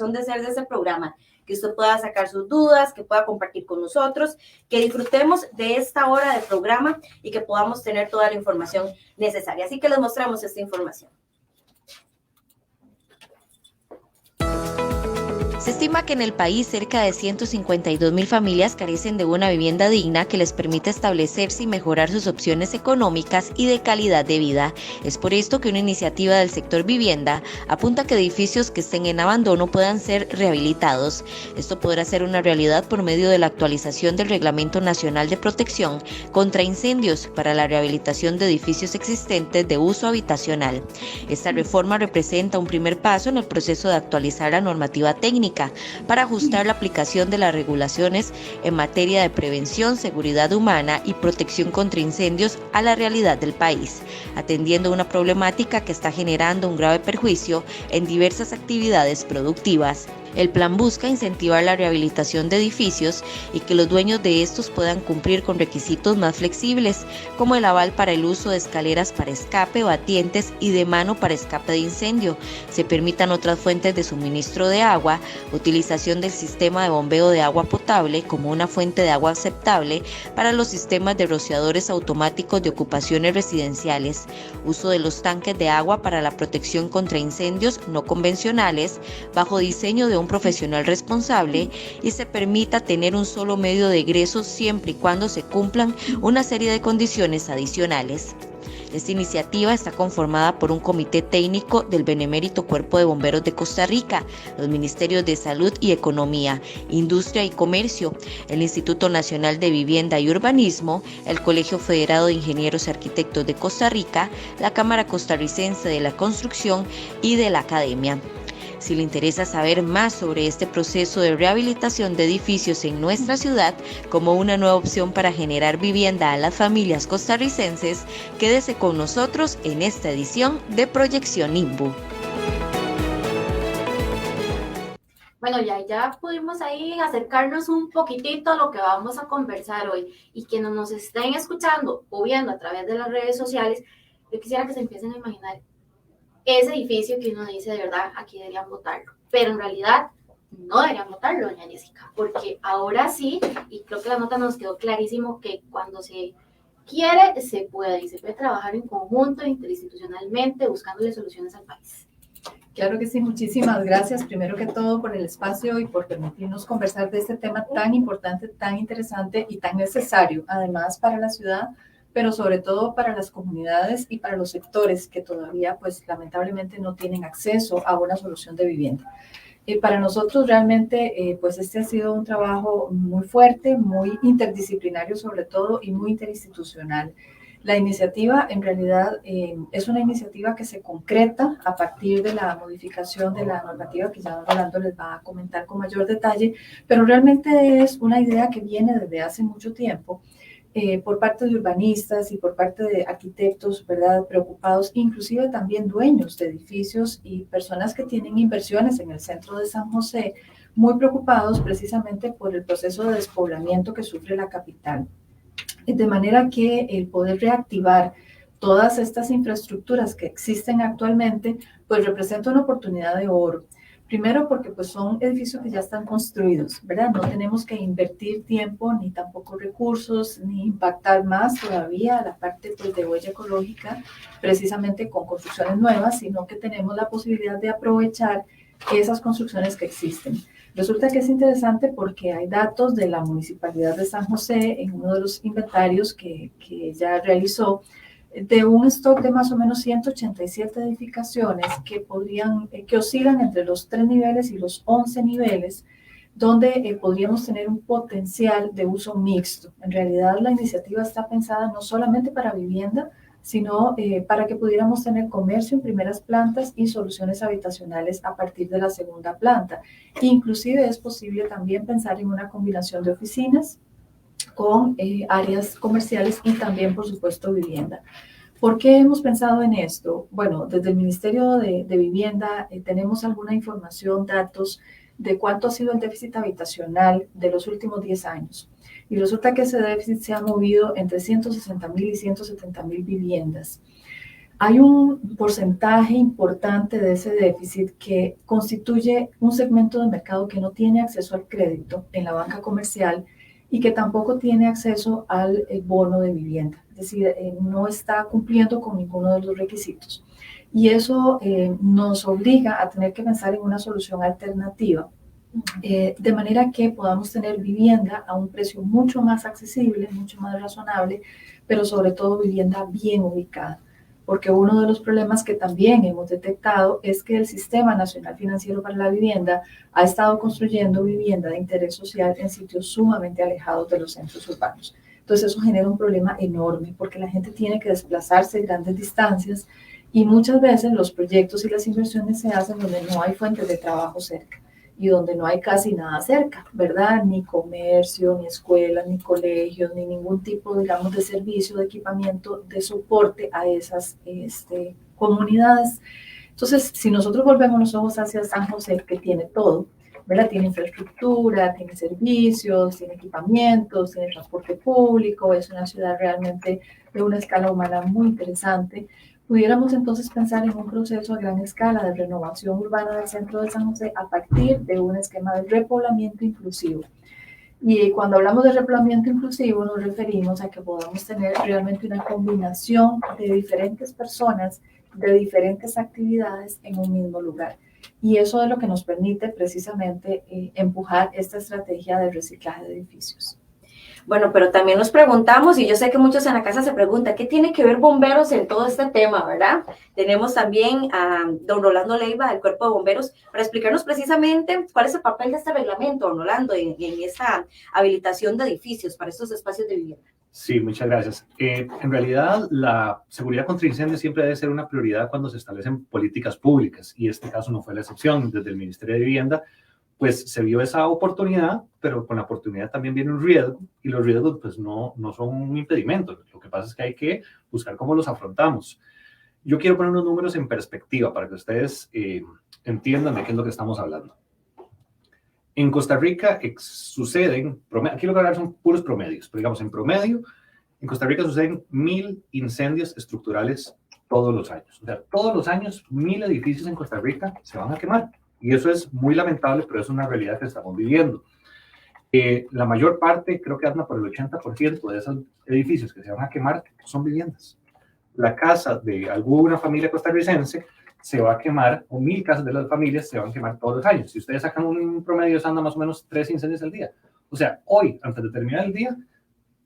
razón de ser de este programa, que usted pueda sacar sus dudas, que pueda compartir con nosotros, que disfrutemos de esta hora de programa y que podamos tener toda la información necesaria. Así que les mostramos esta información. Se estima que en el país cerca de 152.000 familias carecen de una vivienda digna que les permita establecerse y mejorar sus opciones económicas y de calidad de vida. Es por esto que una iniciativa del sector vivienda apunta a que edificios que estén en abandono puedan ser rehabilitados. Esto podrá ser una realidad por medio de la actualización del Reglamento Nacional de Protección contra Incendios para la rehabilitación de edificios existentes de uso habitacional. Esta reforma representa un primer paso en el proceso de actualizar la normativa técnica para ajustar la aplicación de las regulaciones en materia de prevención, seguridad humana y protección contra incendios a la realidad del país, atendiendo una problemática que está generando un grave perjuicio en diversas actividades productivas. El plan busca incentivar la rehabilitación de edificios y que los dueños de estos puedan cumplir con requisitos más flexibles, como el aval para el uso de escaleras para escape, batientes y de mano para escape de incendio. Se permitan otras fuentes de suministro de agua, utilización del sistema de bombeo de agua potable como una fuente de agua aceptable para los sistemas de rociadores automáticos de ocupaciones residenciales, uso de los tanques de agua para la protección contra incendios no convencionales, bajo diseño de un profesional responsable, y se permita tener un solo medio de egreso siempre y cuando se cumplan una serie de condiciones adicionales. Esta iniciativa está conformada por un comité técnico del Benemérito Cuerpo de Bomberos de Costa Rica, los Ministerios de Salud y Economía, Industria y Comercio, el Instituto Nacional de Vivienda y Urbanismo, el Colegio Federado de Ingenieros y Arquitectos de Costa Rica, la Cámara Costarricense de la Construcción y de la Academia. Si le interesa saber más sobre este proceso de rehabilitación de edificios en nuestra ciudad como una nueva opción para generar vivienda a las familias costarricenses, quédese con nosotros en esta edición de Proyección INBU. Bueno, ya pudimos ahí acercarnos un poquitito a lo que vamos a conversar hoy, y quienes nos estén escuchando o viendo a través de las redes sociales, yo quisiera que se empiecen a imaginar ese edificio que uno dice, de verdad, aquí deberían botarlo, pero en realidad no deberían botarlo, doña Jessica, porque ahora sí, y creo que la nota nos quedó clarísimo, que cuando se quiere, se puede, y se puede trabajar en conjunto, interinstitucionalmente, buscándole soluciones al país. Claro que sí, muchísimas gracias, primero que todo, por el espacio y por permitirnos conversar de este tema tan importante, tan interesante y tan necesario, además para la ciudad, pero sobre todo para las comunidades y para los sectores que todavía, pues, lamentablemente no tienen acceso a una solución de vivienda. Para nosotros realmente, pues, este ha sido un trabajo muy fuerte, muy interdisciplinario sobre todo y muy interinstitucional. La iniciativa, en realidad, es una iniciativa que se concreta a partir de la modificación de la normativa que ya don Rolando les va a comentar con mayor detalle, pero realmente es una idea que viene desde hace mucho tiempo, por parte de urbanistas y por parte de arquitectos, ¿verdad?, preocupados, inclusive también dueños de edificios y personas que tienen inversiones en el centro de San José, muy preocupados precisamente por el proceso de despoblamiento que sufre la capital. De manera que el poder reactivar todas estas infraestructuras que existen actualmente, pues representa una oportunidad de oro. Primero porque pues son edificios que ya están construidos, ¿verdad? No tenemos que invertir tiempo ni tampoco recursos, ni impactar más todavía la parte pues, de huella ecológica precisamente con construcciones nuevas, sino que tenemos la posibilidad de aprovechar esas construcciones que existen. Resulta que es interesante porque hay datos de la Municipalidad de San José en uno de los inventarios que ya realizó, de un stock de más o menos 187 edificaciones que oscilan entre los 3 niveles y los 11 niveles, donde podríamos tener un potencial de uso mixto. En realidad la iniciativa está pensada no solamente para vivienda, sino para que pudiéramos tener comercio en primeras plantas y soluciones habitacionales a partir de la segunda planta. Inclusive es posible también pensar en una combinación de oficinas con áreas comerciales y también, por supuesto, vivienda. ¿Por qué hemos pensado en esto? Bueno, desde el Ministerio de Vivienda tenemos alguna información, datos de cuánto ha sido el déficit habitacional de los últimos 10 años. Y resulta que ese déficit se ha movido entre 160.000 y 170.000 viviendas. Hay un porcentaje importante de ese déficit que constituye un segmento de mercado que no tiene acceso al crédito en la banca comercial y que tampoco tiene acceso al bono de vivienda, es decir, no está cumpliendo con ninguno de los requisitos. Y eso nos obliga a tener que pensar en una solución alternativa, de manera que podamos tener vivienda a un precio mucho más accesible, mucho más razonable, pero sobre todo vivienda bien ubicada. Porque uno de los problemas que también hemos detectado es que el Sistema Nacional Financiero para la Vivienda ha estado construyendo vivienda de interés social en sitios sumamente alejados de los centros urbanos. Entonces eso genera un problema enorme porque la gente tiene que desplazarse grandes distancias y muchas veces los proyectos y las inversiones se hacen donde no hay fuentes de trabajo cerca y donde no hay casi nada cerca, ¿verdad? Ni comercio, ni escuelas, ni colegios, ni ningún tipo, digamos, de servicio, de equipamiento, de soporte a esas comunidades. Entonces, si nosotros volvemos los ojos hacia San José, que tiene todo, ¿verdad? Tiene infraestructura, tiene servicios, tiene equipamientos, tiene transporte público, es una ciudad realmente de una escala humana muy interesante. Pudiéramos entonces pensar en un proceso a gran escala de renovación urbana del centro de San José a partir de un esquema de repoblamiento inclusivo. Y cuando hablamos de repoblamiento inclusivo nos referimos a que podamos tener realmente una combinación de diferentes personas, de diferentes actividades en un mismo lugar. Y eso es lo que nos permite precisamente empujar esta estrategia de reciclaje de edificios. Bueno, pero también nos preguntamos, y yo sé que muchos en la casa se preguntan, ¿qué tiene que ver bomberos en todo este tema, verdad? Tenemos también a don Rolando Leiva, del Cuerpo de Bomberos, para explicarnos precisamente cuál es el papel de este reglamento, don Rolando, en esta habilitación de edificios para estos espacios de vivienda. Sí, muchas gracias. En realidad, la seguridad contra incendios siempre debe ser una prioridad cuando se establecen políticas públicas, y este caso no fue la excepción. Desde el Ministerio de Vivienda pues se vio esa oportunidad, pero con la oportunidad también viene un riesgo, y los riesgos pues no son un impedimento. Lo que pasa es que hay que buscar cómo los afrontamos. Yo quiero poner unos números en perspectiva para que ustedes entiendan de qué es lo que estamos hablando. En Costa Rica suceden, aquí lo que hablar son puros promedios, pero digamos en promedio, en Costa Rica suceden 1000 incendios estructurales todos los años. O sea, todos los años 1000 edificios en Costa Rica se van a quemar. Y eso es muy lamentable, pero es una realidad que estamos viviendo. La mayor parte, creo que anda por el 80% de esos edificios que se van a quemar son viviendas. La casa de alguna familia costarricense se va a quemar, o 1000 casas de las familias se van a quemar todos los años. Si ustedes sacan un promedio, anda más o menos 3 incendios al día. O sea, hoy, antes de terminar el día,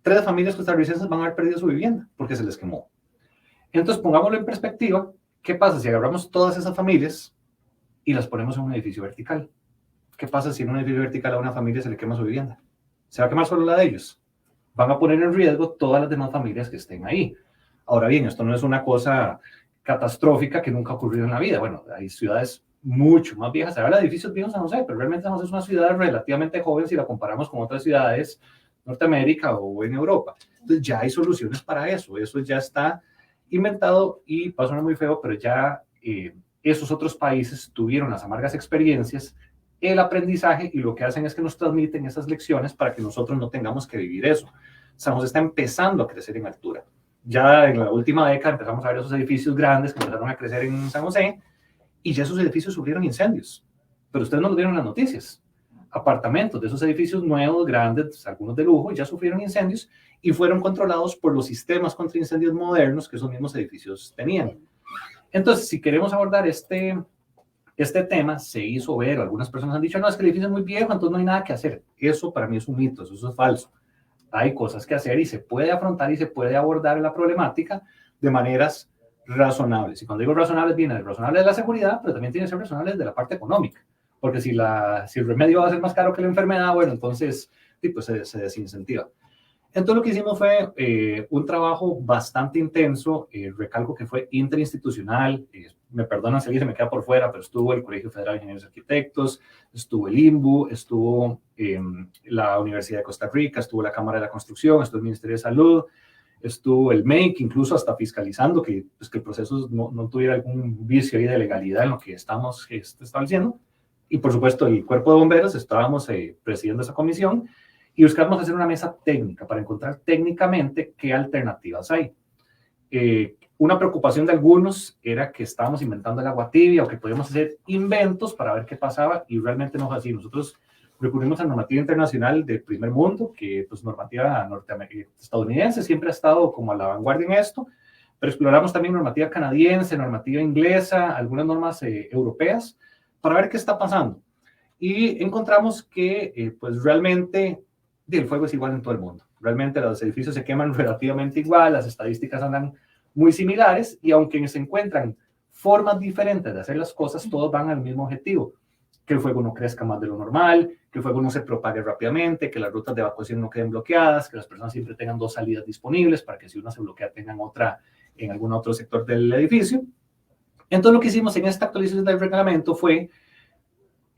3 familias costarricenses van a haber perdido su vivienda porque se les quemó. Entonces, pongámoslo en perspectiva, ¿qué pasa si agarramos todas esas familias y las ponemos en un edificio vertical? ¿Qué pasa si en un edificio vertical a una familia se le quema su vivienda? ¿Se va a quemar solo la de ellos? Van a poner en riesgo todas las demás familias que estén ahí. Ahora bien, esto no es una cosa catastrófica que nunca ha ocurrido en la vida. Bueno, hay ciudades mucho más viejas. Se habla de edificios viejos en San José, pero realmente San José es una ciudad relativamente joven si la comparamos con otras ciudades de Norteamérica o en Europa. Entonces ya hay soluciones para eso. Eso ya está inventado y va a sonar muy feo, pero ya esos otros países tuvieron las amargas experiencias, el aprendizaje, y lo que hacen es que nos transmiten esas lecciones para que nosotros no tengamos que vivir eso. San José está empezando a crecer en altura. Ya en la última década empezamos a ver esos edificios grandes que empezaron a crecer en San José, y ya esos edificios sufrieron incendios. Pero ustedes no lo vieron en las noticias. Apartamentos de esos edificios nuevos, grandes, algunos de lujo, ya sufrieron incendios y fueron controlados por los sistemas contra incendios modernos que esos mismos edificios tenían. Entonces, si queremos abordar este tema, se hizo ver, algunas personas han dicho, no, es que el edificio es muy viejo, entonces no hay nada que hacer. Eso para mí es un mito, eso es falso. Hay cosas que hacer y se puede afrontar y se puede abordar la problemática de maneras razonables. Y cuando digo razonables, viene razonable de la seguridad, pero también tiene que ser razonables de la parte económica. Porque si el remedio va a ser más caro que la enfermedad, bueno, entonces pues se desincentiva. Entonces lo que hicimos fue un trabajo bastante intenso, recalco que fue interinstitucional, me perdonan si alguien se me queda por fuera, pero estuvo el Colegio Federal de Ingenieros y Arquitectos, estuvo el INBU, estuvo la Universidad de Costa Rica, estuvo la Cámara de la Construcción, estuvo el Ministerio de Salud, estuvo el MEIC, incluso hasta fiscalizando que el proceso no tuviera algún vicio ahí de legalidad en lo que estamos estableciendo. Y por supuesto el Cuerpo de Bomberos, estábamos presidiendo esa comisión, y buscamos hacer una mesa técnica para encontrar técnicamente qué alternativas hay. una preocupación de algunos era que estábamos inventando el agua tibia o que podíamos hacer inventos para ver qué pasaba, y realmente no es así. Nosotros recurrimos a normativa internacional del primer mundo, que pues normativa estadounidense siempre ha estado como a la vanguardia en esto, pero exploramos también normativa canadiense, normativa inglesa, algunas normas europeas, para ver qué está pasando. Y encontramos que pues realmente el fuego es igual en todo el mundo. Realmente los edificios se queman relativamente igual, las estadísticas andan muy similares, y aunque se encuentran formas diferentes de hacer las cosas, todos van al mismo objetivo: que el fuego no crezca más de lo normal, que el fuego no se propague rápidamente, que las rutas de evacuación no queden bloqueadas, que las personas siempre tengan 2 salidas disponibles para que si una se bloquea tengan otra en algún otro sector del edificio. Entonces lo que hicimos en esta actualización del reglamento fue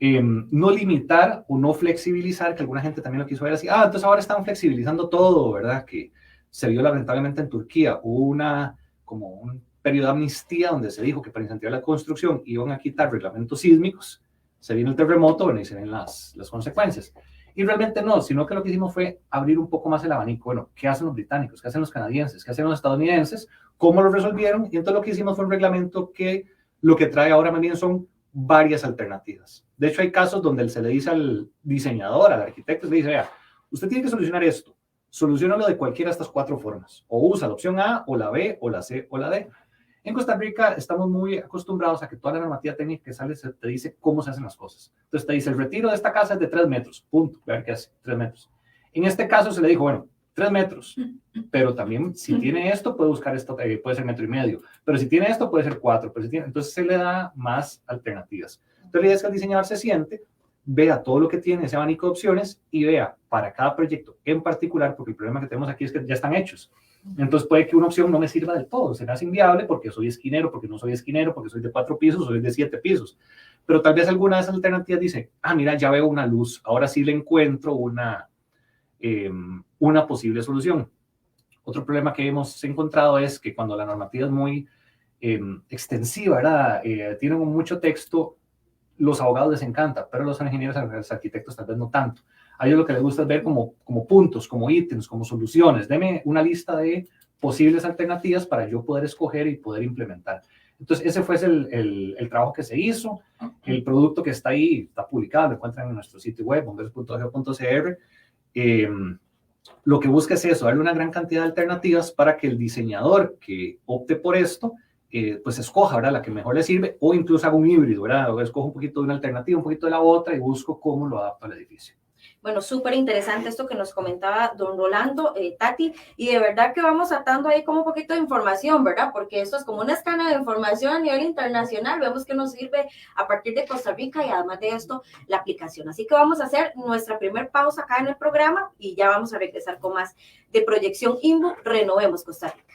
no limitar o no flexibilizar, que alguna gente también lo quiso ver así, entonces ahora están flexibilizando todo, ¿verdad? Que se vio lamentablemente en Turquía, hubo como un periodo de amnistía donde se dijo que para incentivar la construcción iban a quitar reglamentos sísmicos, se viene el terremoto, bueno, y se ven las consecuencias. Y realmente no, sino que lo que hicimos fue abrir un poco más el abanico. Bueno, ¿qué hacen los británicos? ¿Qué hacen los canadienses? ¿Qué hacen los estadounidenses? ¿Cómo lo resolvieron? Y entonces lo que hicimos fue un reglamento que lo que trae ahora más bien son varias alternativas. De hecho, hay casos donde se le dice al diseñador, al arquitecto, le dice, vea, usted tiene que solucionar esto, soluciónalo de cualquiera de estas 4 formas, o usa la opción A, o la B, o la C, o la D. En Costa Rica estamos muy acostumbrados a que toda la normativa técnica que sale te dice cómo se hacen las cosas. Entonces te dice, el retiro de esta casa es de 3 metros, punto, a ver qué hace, 3 metros. En este caso se le dijo, bueno, 3 metros, pero también si tiene esto, puede buscar esto, puede ser 1,5 metros, pero si tiene esto, puede ser 4, pero si tiene, entonces se le da más alternativas. Entonces la idea es que el diseñador se siente, vea todo lo que tiene ese abanico de opciones y vea para cada proyecto en particular, porque el problema que tenemos aquí es que ya están hechos. Entonces puede que una opción no me sirva del todo, será inviable porque soy esquinero, porque no soy esquinero, porque soy de 4 pisos, soy de 7 pisos. Pero tal vez alguna de esas alternativas dice, mira, ya veo una luz, ahora sí le encuentro una posible solución. Otro problema que hemos encontrado es que cuando la normativa es muy extensiva, ¿verdad? Tiene mucho texto, los abogados les encanta, pero los ingenieros, los arquitectos tal vez no tanto. A ellos lo que les gusta es ver como puntos, como ítems, como soluciones. Deme una lista de posibles alternativas para yo poder escoger y poder implementar. Entonces, ese fue el trabajo que se hizo. El producto que está ahí está publicado, lo encuentran en nuestro sitio web, bomberos.gov.cr. Lo que busca es eso, darle una gran cantidad de alternativas para que el diseñador que opte por esto, pues escoja, ¿verdad?, la que mejor le sirve, o incluso haga un híbrido, ¿verdad? O escoja un poquito de una alternativa, un poquito de la otra, y busco cómo lo adapto al edificio. Bueno, súper interesante esto que nos comentaba don Rolando, Tati, y de verdad que vamos atando ahí como un poquito de información, ¿verdad? Porque esto es como una escala de información a nivel internacional, vemos que nos sirve a partir de Costa Rica y además de esto, la aplicación. Así que vamos a hacer nuestra primer pausa acá en el programa y ya vamos a regresar con más de Proyección INBU, Renovemos Costa Rica.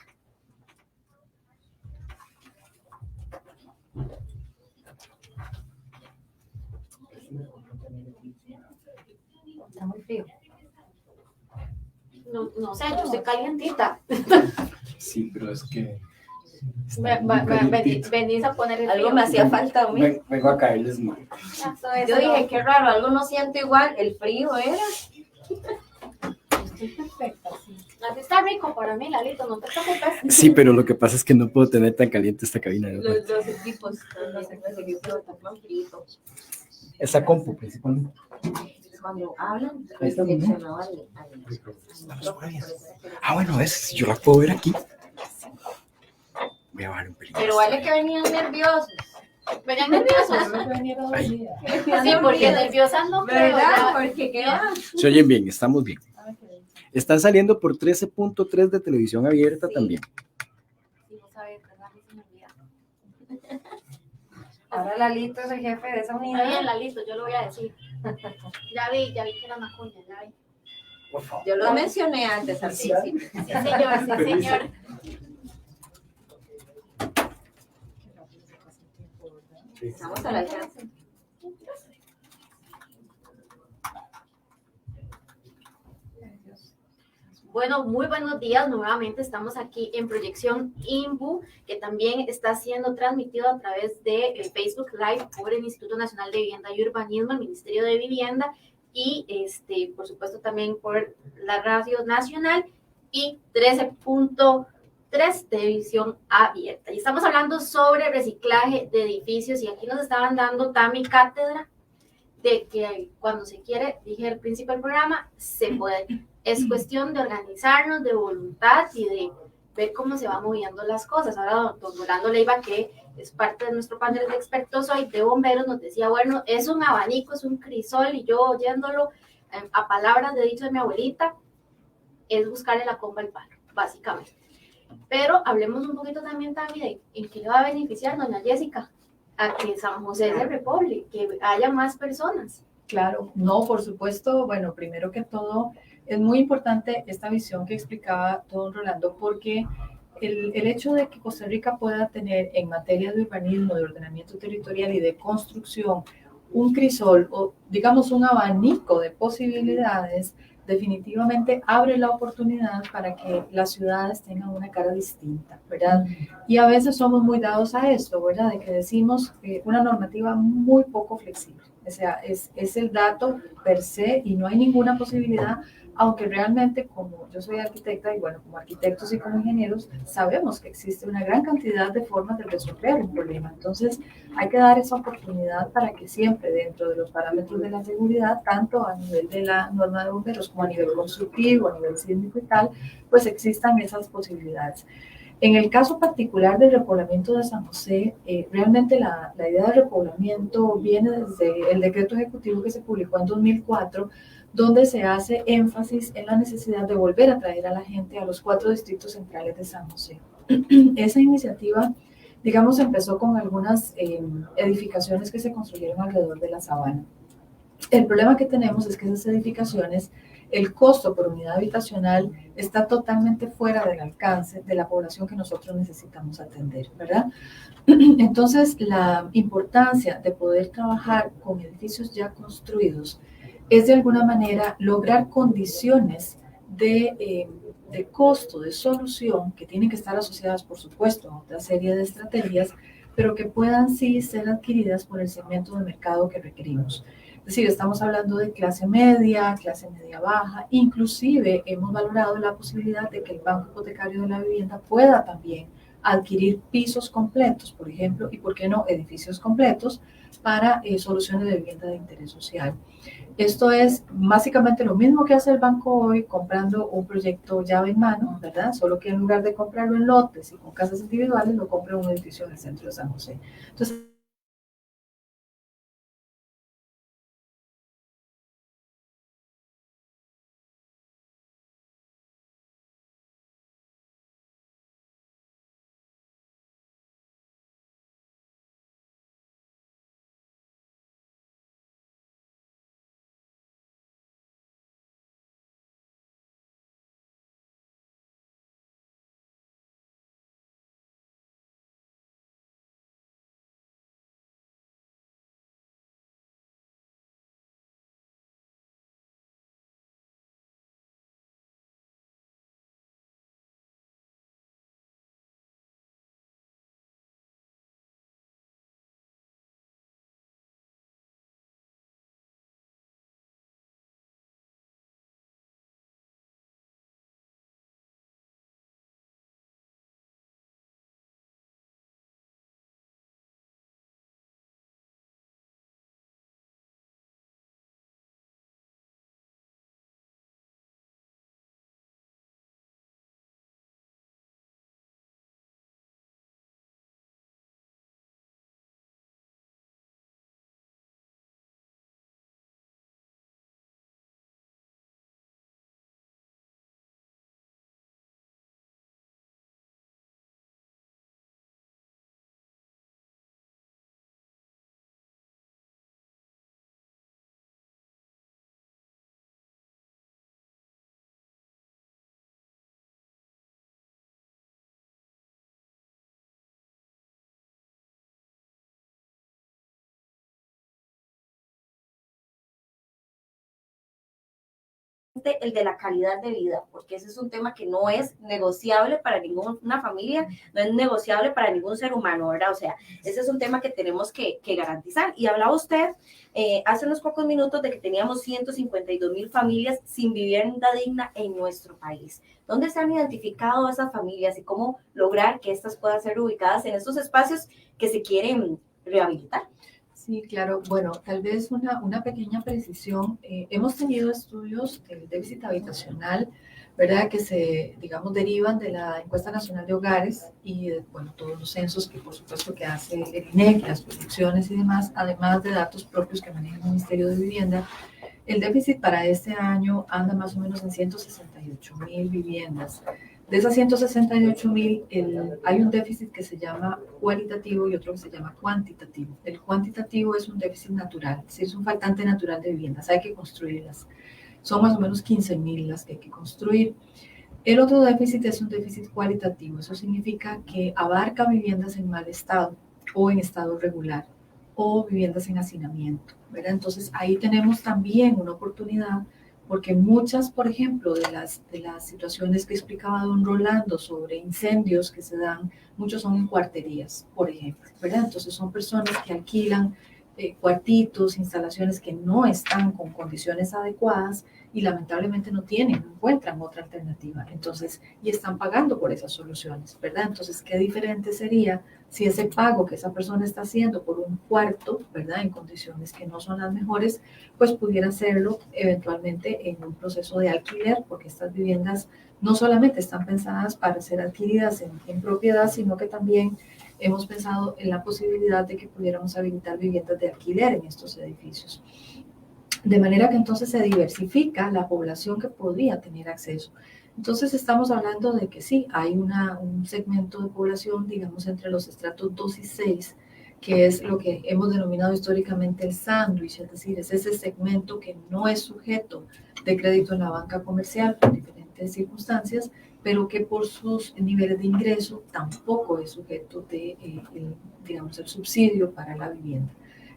Está muy frío. No sé, yo estoy calientita. Sí, pero es que... Venís a poner el Algo frío. me hacía falta a mí. Vengo a caerles mal. Yo dije, qué raro, algo no siento igual, el frío era. Estoy perfecta, sí. Así está rico para mí, Lalito, no te preocupes. Sí, pero lo que pasa es que no puedo tener tan caliente esta cabina. Los equipos, los equipos están fríos. Esta compu, principalmente. Cuando hablan, Ahí está, seleccionado al bueno, si yo la puedo ver aquí. Voy a bajar un pelín. Pero vale que venían nerviosos. Venían nerviosos. Sí, porque nerviosas no creo. ¿Verdad? Porque qué va. Se oyen bien, estamos bien. Están saliendo por 13.3 de televisión abierta también. Sí, vos sabés, ¿verdad? Se me olvida. Ahora Lalito es el jefe de esa Está bien, unidad. Lalito, yo lo voy a decir. Ya vi que era una cuña, ya vi. Por favor. Yo lo mencioné antes al principio. Sí, señor, sí, señor. Estamos al alcance. Bueno, muy buenos días. Nuevamente estamos aquí en Proyección INBU, que también está siendo transmitido a través de Facebook Live por el Instituto Nacional de Vivienda y Urbanismo, el Ministerio de Vivienda, y por supuesto también por la Radio Nacional y 13.3 3 de visión abierta. Y estamos hablando sobre reciclaje de edificios y aquí nos estaban dando también cátedra de que cuando se quiere, dije al principio del programa, se puede. Es cuestión de organizarnos, de voluntad y de ver cómo se van moviendo las cosas. Ahora don Rolando Leiva, que es parte de nuestro panel de expertos hoy de bomberos, nos decía, bueno, es un abanico, es un crisol, y yo oyéndolo a palabras de dicho de mi abuelita, es buscarle la comba al palo, básicamente. Pero hablemos un poquito también, de en qué le va a beneficiar doña Jessica a que San José se repoble, que haya más personas. Claro, no, por supuesto. Bueno, primero que todo, es muy importante esta visión que explicaba don Rolando, porque el hecho de que Costa Rica pueda tener en materia de urbanismo, de ordenamiento territorial y de construcción un crisol o digamos un abanico de posibilidades, definitivamente abre la oportunidad para que las ciudades tengan una cara distinta, ¿verdad? Y a veces somos muy dados a esto, ¿verdad? De que decimos una normativa muy poco flexible. O sea, es el dato per se y no hay ninguna posibilidad, aunque realmente como yo soy arquitecta y bueno, como arquitectos y como ingenieros, sabemos que existe una gran cantidad de formas de resolver un problema. Entonces, hay que dar esa oportunidad para que siempre dentro de los parámetros de la seguridad, tanto a nivel de la norma de bomberos como a nivel constructivo, a nivel sísmico y tal, pues existan esas posibilidades. En el caso particular del repoblamiento de San José, realmente la idea de repoblamiento viene desde el decreto ejecutivo que se publicó en 2004, donde se hace énfasis en la necesidad de volver a traer a la gente a los 4 distritos centrales de San José. Esa iniciativa, digamos, empezó con algunas edificaciones que se construyeron alrededor de la sabana. El problema que tenemos es que esas edificaciones, el costo por unidad habitacional está totalmente fuera del alcance de la población que nosotros necesitamos atender, ¿verdad? Entonces, la importancia de poder trabajar con edificios ya construidos es de alguna manera lograr condiciones de costo, de solución, que tienen que estar asociadas, por supuesto, a otra serie de estrategias, pero que puedan sí ser adquiridas por el segmento de mercado que requerimos. Es decir, estamos hablando de clase media baja, inclusive hemos valorado la posibilidad de que el Banco Hipotecario de la Vivienda pueda también adquirir pisos completos, por ejemplo, y por qué no edificios completos para soluciones de vivienda de interés social. Esto es básicamente lo mismo que hace el banco hoy comprando un proyecto llave en mano, ¿verdad? Solo que en lugar de comprarlo en lotes y con casas individuales, lo compra en un edificio en el centro de San José. Entonces, el de la calidad de vida, porque ese es un tema que no es negociable para ninguna familia, no es negociable para ningún ser humano, ¿verdad? O sea, ese es un tema que tenemos que garantizar. Y hablaba usted hace unos pocos minutos de que teníamos 152,000 familias sin vivienda digna en nuestro país. ¿Dónde se han identificado esas familias y cómo lograr que estas puedan ser ubicadas en estos espacios que se quieren rehabilitar? Sí, claro. Bueno, tal vez una pequeña precisión. Hemos tenido estudios del déficit habitacional, ¿verdad? Que se, digamos, derivan de la Encuesta Nacional de Hogares y, bueno, todos los censos que, por supuesto, que hace el INEC, las proyecciones y demás, además de datos propios que maneja el Ministerio de Vivienda. El déficit para este año anda más o menos en 168,000 viviendas. De esas 168,000, hay un déficit que se llama cualitativo y otro que se llama cuantitativo. El cuantitativo es un déficit natural, es decir, es un faltante natural de viviendas, hay que construirlas. Son más o menos 15,000 las que hay que construir. El otro déficit es un déficit cualitativo, eso significa que abarca viviendas en mal estado o en estado regular o viviendas en hacinamiento, ¿verdad? Entonces ahí tenemos también una oportunidad porque muchas, por ejemplo, de las situaciones que explicaba don Rolando sobre incendios que se dan, muchos son en cuarterías, por ejemplo, ¿verdad? Entonces son personas que alquilan cuartitos, instalaciones que no están con condiciones adecuadas y lamentablemente no encuentran otra alternativa. Entonces, y están pagando por esas soluciones, ¿verdad? Entonces, qué diferente sería si ese pago que esa persona está haciendo por un cuarto, ¿verdad? En condiciones que no son las mejores, pues pudiera hacerlo eventualmente en un proceso de alquiler, porque estas viviendas no solamente están pensadas para ser adquiridas en propiedad, sino que también hemos pensado en la posibilidad de que pudiéramos habilitar viviendas de alquiler en estos edificios. De manera que entonces se diversifica la población que podría tener acceso. Entonces estamos hablando de que sí, hay un segmento de población, digamos, entre los estratos 2 y 6, que es lo que hemos denominado históricamente el sándwich, es decir, es ese segmento que no es sujeto de crédito en la banca comercial por diferentes circunstancias, pero que por sus niveles de ingreso tampoco es sujeto de, digamos, el subsidio para la vivienda.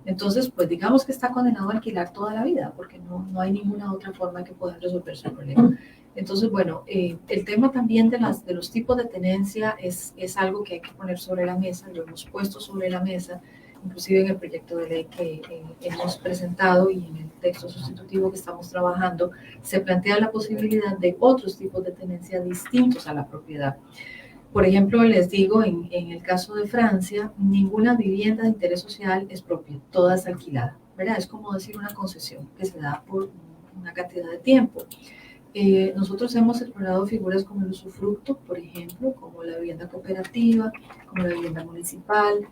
Entonces, pues digamos que está condenado a alquilar toda la vida, porque no hay ninguna otra forma que puedan resolver su problema. Entonces, bueno, el tema también de los tipos de tenencia es algo que hay que poner sobre la mesa, lo hemos puesto sobre la mesa, inclusive en el proyecto de ley que hemos presentado y en el texto sustitutivo que estamos trabajando, se plantea la posibilidad de otros tipos de tenencia distintos a la propiedad. Por ejemplo, les digo, en el caso de Francia, ninguna vivienda de interés social es propia, toda es alquilada, ¿verdad? Es como decir una concesión que se da por una cantidad de tiempo. Nosotros hemos explorado figuras como el usufructo, por ejemplo, como la vivienda cooperativa, como la vivienda municipal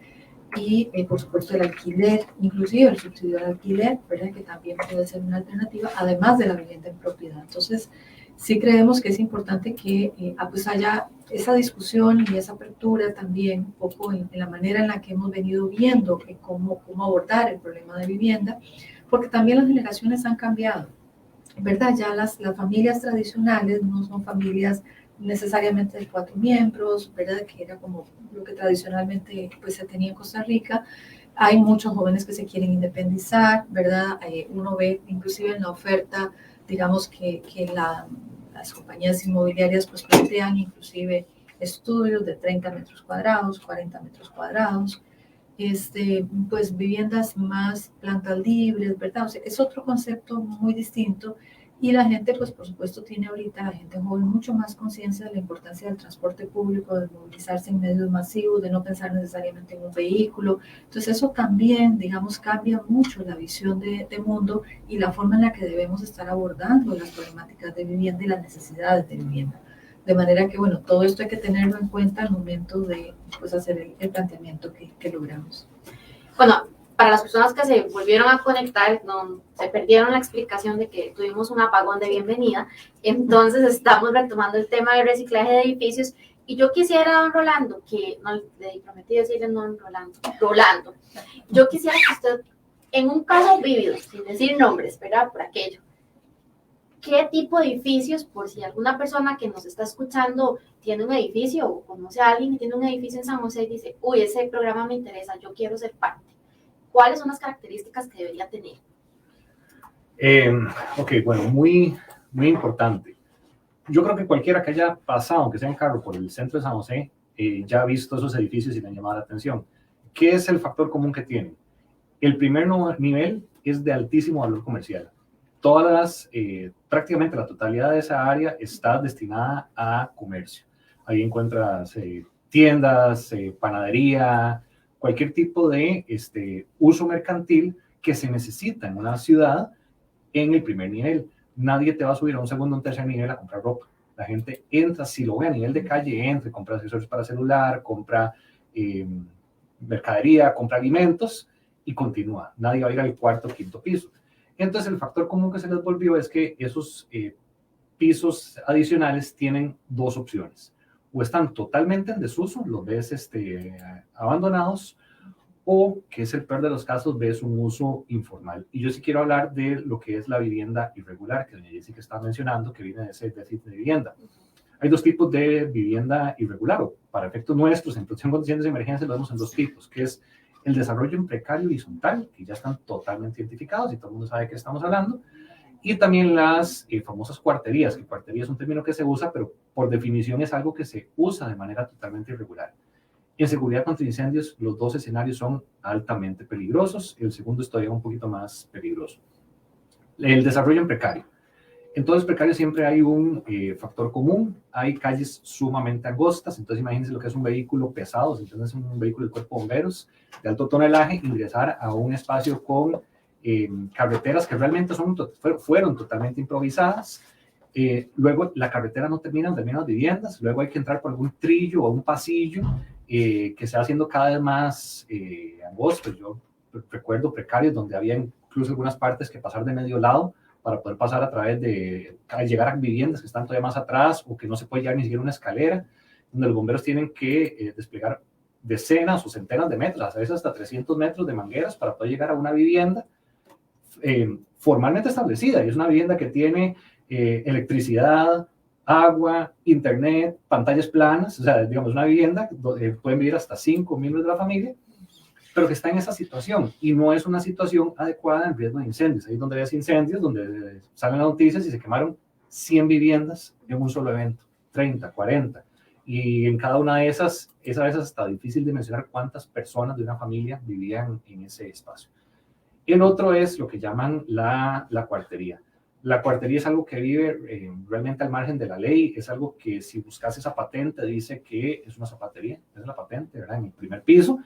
y, por supuesto, el alquiler, inclusive el subsidio al alquiler, ¿verdad? Que también puede ser una alternativa, además de la vivienda en propiedad. Entonces, sí creemos que es importante que pues haya esa discusión y esa apertura también un poco en la manera en la que hemos venido viendo cómo abordar el problema de vivienda, porque también las generaciones han cambiado, ¿verdad? Ya las familias tradicionales no son familias necesariamente de 4 miembros, ¿verdad? Que era como lo que tradicionalmente pues, se tenía en Costa Rica. Hay muchos jóvenes que se quieren independizar, ¿verdad? Uno ve inclusive en la oferta, digamos que las compañías inmobiliarias pues plantean inclusive estudios de 30 metros cuadrados, 40 metros cuadrados, pues viviendas más plantas libres, ¿verdad? O sea, es otro concepto muy distinto y la gente, pues por supuesto, tiene ahorita, la gente joven, mucho más conciencia de la importancia del transporte público, de movilizarse en medios masivos, de no pensar necesariamente en un vehículo. Entonces eso también, digamos, cambia mucho la visión de mundo y la forma en la que debemos estar abordando las problemáticas de vivienda y las necesidades de vivienda. De manera que, bueno, todo esto hay que tenerlo en cuenta al momento de pues, hacer el planteamiento que logramos. Bueno, para las personas que se volvieron a conectar, no, se perdieron la explicación de que tuvimos un apagón de bienvenida, entonces estamos retomando el tema del reciclaje de edificios y yo quisiera, don Rolando, que no le prometí decirle no, Rolando, yo quisiera que usted, en un caso vívido, sin decir nombres, ¿verdad? Por aquello, ¿qué tipo de edificios, por si alguna persona que nos está escuchando tiene un edificio o conoce a alguien que tiene un edificio en San José y dice, uy, ese programa me interesa, yo quiero ser parte? ¿Cuáles son las características que debería tener? Ok, bueno, muy muy importante. Yo creo que cualquiera que haya pasado, aunque sea en carro, por el centro de San José, ya ha visto esos edificios y le han llamado la atención. ¿Qué es el factor común que tienen? El primer nivel es de altísimo valor comercial. Prácticamente la totalidad de esa área está destinada a comercio. Ahí encuentras tiendas, panadería, cualquier tipo de uso mercantil que se necesita en una ciudad en el primer nivel. Nadie te va a subir a un segundo o un tercer nivel a comprar ropa. La gente entra, si lo ve a nivel de calle, entra, compra accesorios para celular, compra mercadería, compra alimentos y continúa. Nadie va a ir al cuarto o quinto piso. Entonces, el factor común que se les volvió es que esos pisos adicionales tienen dos opciones. O están totalmente en desuso, los ves abandonados, o, que es el peor de los casos, ves un uso informal. Y yo sí quiero hablar de lo que es la vivienda irregular, que doña Jessica está mencionando, que viene de ese déficit de vivienda. Hay dos tipos de vivienda irregular, o para efectos nuestros, en protección contra incendios de emergencia, lo vemos en dos tipos, que es el desarrollo en precario horizontal, que ya están totalmente identificados y todo el mundo sabe de qué estamos hablando, y también las famosas cuarterías, que cuartería es un término que se usa, pero por definición es algo que se usa de manera totalmente irregular. En seguridad contra incendios, los dos escenarios son altamente peligrosos, el segundo es todavía un poquito más peligroso. El desarrollo en precario. En todos los precarios siempre hay un factor común, hay calles sumamente angostas, entonces imagínense lo que es un vehículo pesado, entonces un vehículo del cuerpo de bomberos de alto tonelaje, ingresar a un espacio con carreteras que realmente fueron totalmente improvisadas. Luego la carretera no terminan las viviendas, luego hay que entrar por algún trillo o un pasillo que se va haciendo cada vez más angosto. Yo recuerdo precarios donde había incluso algunas partes que pasar de medio lado para poder pasar a través de llegar a viviendas que están todavía más atrás o que no se puede llegar ni siquiera una escalera, donde los bomberos tienen que desplegar decenas o centenas de metros, a veces hasta 300 metros de mangueras para poder llegar a una vivienda formalmente establecida. Y es una vivienda que tiene electricidad, agua, internet, pantallas planas, o sea, digamos, una vivienda donde pueden vivir hasta 5 miembros de la familia, pero que está en esa situación y no es una situación adecuada en riesgo de incendios. Ahí es donde ves incendios, donde salen las noticias y se quemaron 100 viviendas en un solo evento, 30, 40. Y en cada una de esas, es a veces hasta difícil de mencionar cuántas personas de una familia vivían en ese espacio. El otro es lo que llaman la cuartería. La cuartería es algo que vive realmente al margen de la ley, es algo que si buscas esa patente dice que es una zapatería, es la patente, ¿verdad? En el primer piso,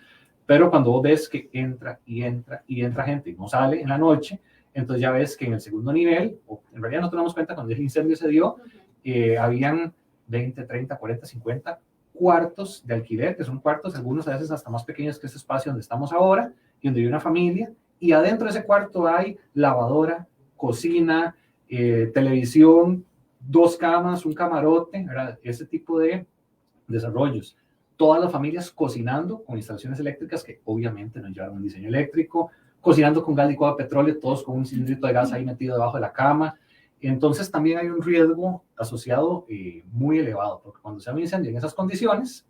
pero cuando vos ves que entra y entra y entra gente y no sale en la noche, entonces ya ves que en el segundo nivel, o en realidad no tenemos cuenta cuando el incendio se dio, habían 20, 30, 40, 50 cuartos de alquiler, que son cuartos, algunos a veces hasta más pequeños que este espacio donde estamos ahora, y donde hay una familia, y adentro de ese cuarto hay lavadora, cocina, televisión, 2 camas, un camarote, ¿verdad? Ese tipo de desarrollos. Todas las familias cocinando con instalaciones eléctricas que obviamente no llevan un diseño eléctrico, cocinando con gas licuado de petróleo, todos con un cilindrito de gas ahí metido debajo de la cama. Entonces también hay un riesgo asociado muy elevado, porque cuando se da un incendio en esas condiciones,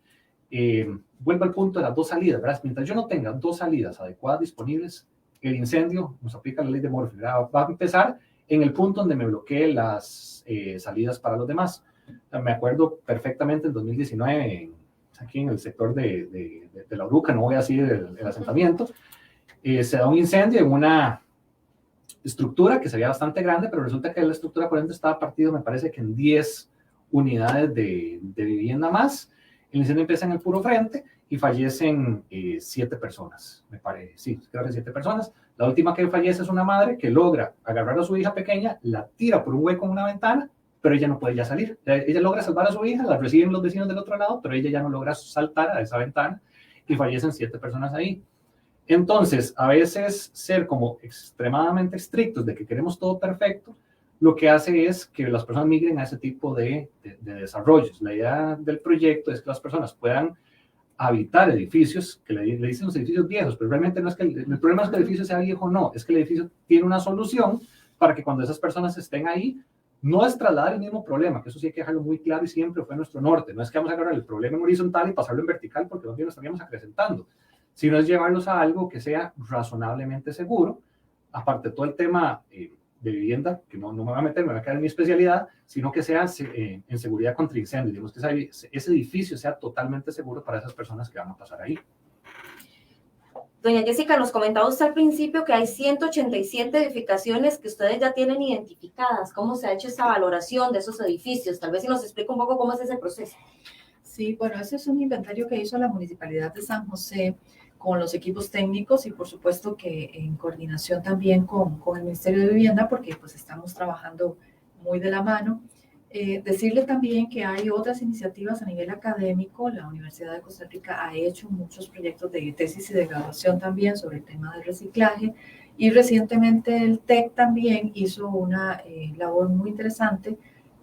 vuelvo al punto de las 2 salidas, ¿verdad? Mientras yo no tenga 2 salidas adecuadas disponibles, el incendio nos aplica la ley de Murphy, ¿verdad? Va a empezar en el punto donde me bloquee las salidas para los demás. Me acuerdo perfectamente en 2019, aquí en el sector de La Uruca, no voy a decir el asentamiento, se da un incendio en una estructura que se veía bastante grande, pero resulta que la estructura por dentro estaba partido, me parece que en 10 unidades de vivienda más. El incendio empieza en el puro frente y fallecen 7 personas, me parece, sí, creo que 7 personas. La última que fallece es una madre que logra agarrar a su hija pequeña, la tira por un hueco en una ventana, pero ella no puede ya salir. Ella logra salvar a su hija, la reciben los vecinos del otro lado, pero ella ya no logra saltar a esa ventana y fallecen 7 personas ahí. Entonces, a veces ser como extremadamente estrictos de que queremos todo perfecto, lo que hace es que las personas migren a ese tipo de desarrollos. La idea del proyecto es que las personas puedan habitar edificios, que le dicen los edificios viejos, pero realmente no es que el problema es que el edificio sea viejo o no, es que el edificio tiene una solución para que cuando esas personas estén ahí, no es trasladar el mismo problema, que eso sí hay que dejarlo muy claro y siempre fue nuestro norte, no es que vamos a agarrar el problema en horizontal y pasarlo en vertical porque más bien lo estaríamos acrecentando, sino es llevarlos a algo que sea razonablemente seguro. Aparte todo el tema de vivienda, que no me voy a meter, me voy a quedar en mi especialidad, sino que sea en seguridad contra incendios. Digamos que ese edificio sea totalmente seguro para esas personas que van a pasar ahí. Doña Jessica, nos comentaba usted al principio que hay 187 edificaciones que ustedes ya tienen identificadas. ¿Cómo se ha hecho esa valoración de esos edificios? Tal vez si nos explica un poco cómo es ese proceso. Sí, bueno, ese es un inventario que hizo la Municipalidad de San José con los equipos técnicos y por supuesto que en coordinación también con el Ministerio de Vivienda, porque pues estamos trabajando muy de la mano. Decirle también que hay otras iniciativas a nivel académico. La Universidad de Costa Rica ha hecho muchos proyectos de tesis y de graduación también sobre el tema del reciclaje, y recientemente el TEC también hizo una labor muy interesante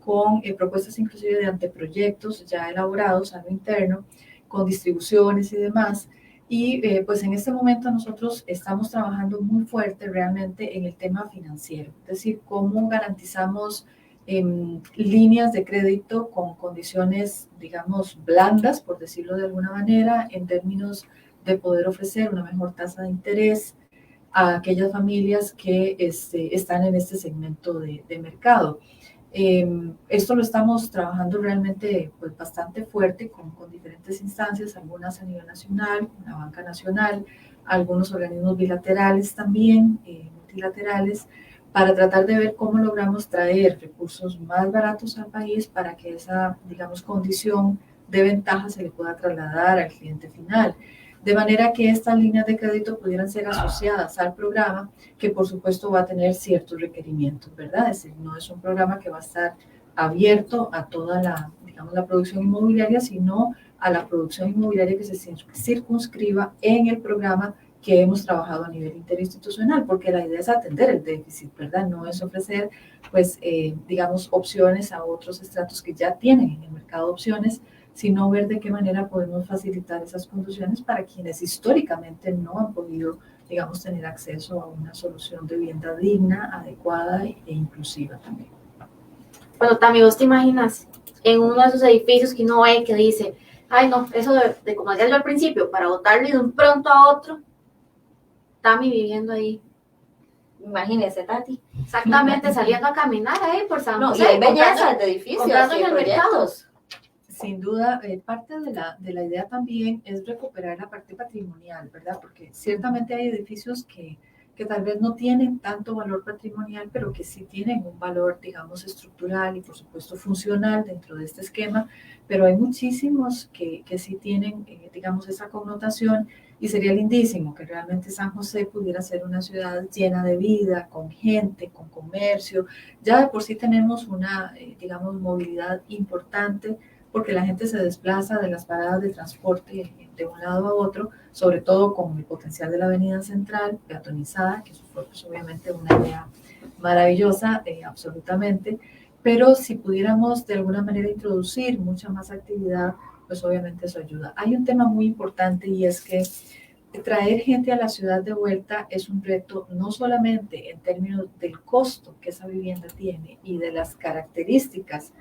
con propuestas inclusive de anteproyectos ya elaborados a lo interno, con distribuciones y demás. Y pues en este momento nosotros estamos trabajando muy fuerte realmente en el tema financiero, es decir, cómo garantizamos líneas de crédito con condiciones, digamos, blandas, por decirlo de alguna manera, en términos de poder ofrecer una mejor tasa de interés a aquellas familias que están en este segmento de mercado. Esto lo estamos trabajando realmente pues, bastante fuerte con diferentes instancias, algunas a nivel nacional, con la banca nacional, algunos organismos bilaterales también, multilaterales, para tratar de ver cómo logramos traer recursos más baratos al país para que esa, digamos, condición de ventaja se le pueda trasladar al cliente final. De manera que estas líneas de crédito pudieran ser asociadas al programa, que por supuesto va a tener ciertos requerimientos, ¿verdad? Es decir, no es un programa que va a estar abierto a toda la, digamos, la producción inmobiliaria, sino a la producción inmobiliaria que se circunscriba en el programa que hemos trabajado a nivel interinstitucional, porque la idea es atender el déficit, ¿verdad? No es ofrecer, pues, digamos, opciones a otros estratos que ya tienen en el mercado opciones, sino ver de qué manera podemos facilitar esas condiciones para quienes históricamente no han podido, digamos, tener acceso a una solución de vivienda digna, adecuada e inclusiva también. Bueno, Tami, ¿vos te imaginas en uno de esos edificios que uno ve que dice, ay no, eso de como decía yo al principio, para botarlo de un pronto a otro, Tami viviendo ahí? Imagínese, Tati. Exactamente, saliendo a caminar ahí por San José. No, y hay bellezas de edificios comprando y en el mercado. proyectos. Sin duda, parte de la idea también es recuperar la parte patrimonial, ¿verdad? Porque ciertamente hay edificios que tal vez no tienen tanto valor patrimonial, pero que sí tienen un valor, digamos, estructural y por supuesto funcional dentro de este esquema, pero hay muchísimos que sí tienen, digamos, esa connotación, y sería lindísimo que realmente San José pudiera ser una ciudad llena de vida, con gente, con comercio. Ya de por sí tenemos una, digamos, movilidad importante, porque la gente se desplaza de las paradas de transporte de un lado a otro, sobre todo con el potencial de la avenida central, peatonizada, que eso fue pues, obviamente una idea maravillosa, absolutamente, pero si pudiéramos de alguna manera introducir mucha más actividad, pues obviamente eso ayuda. Hay un tema muy importante y es que traer gente a la ciudad de vuelta es un reto no solamente en términos del costo que esa vivienda tiene y de las características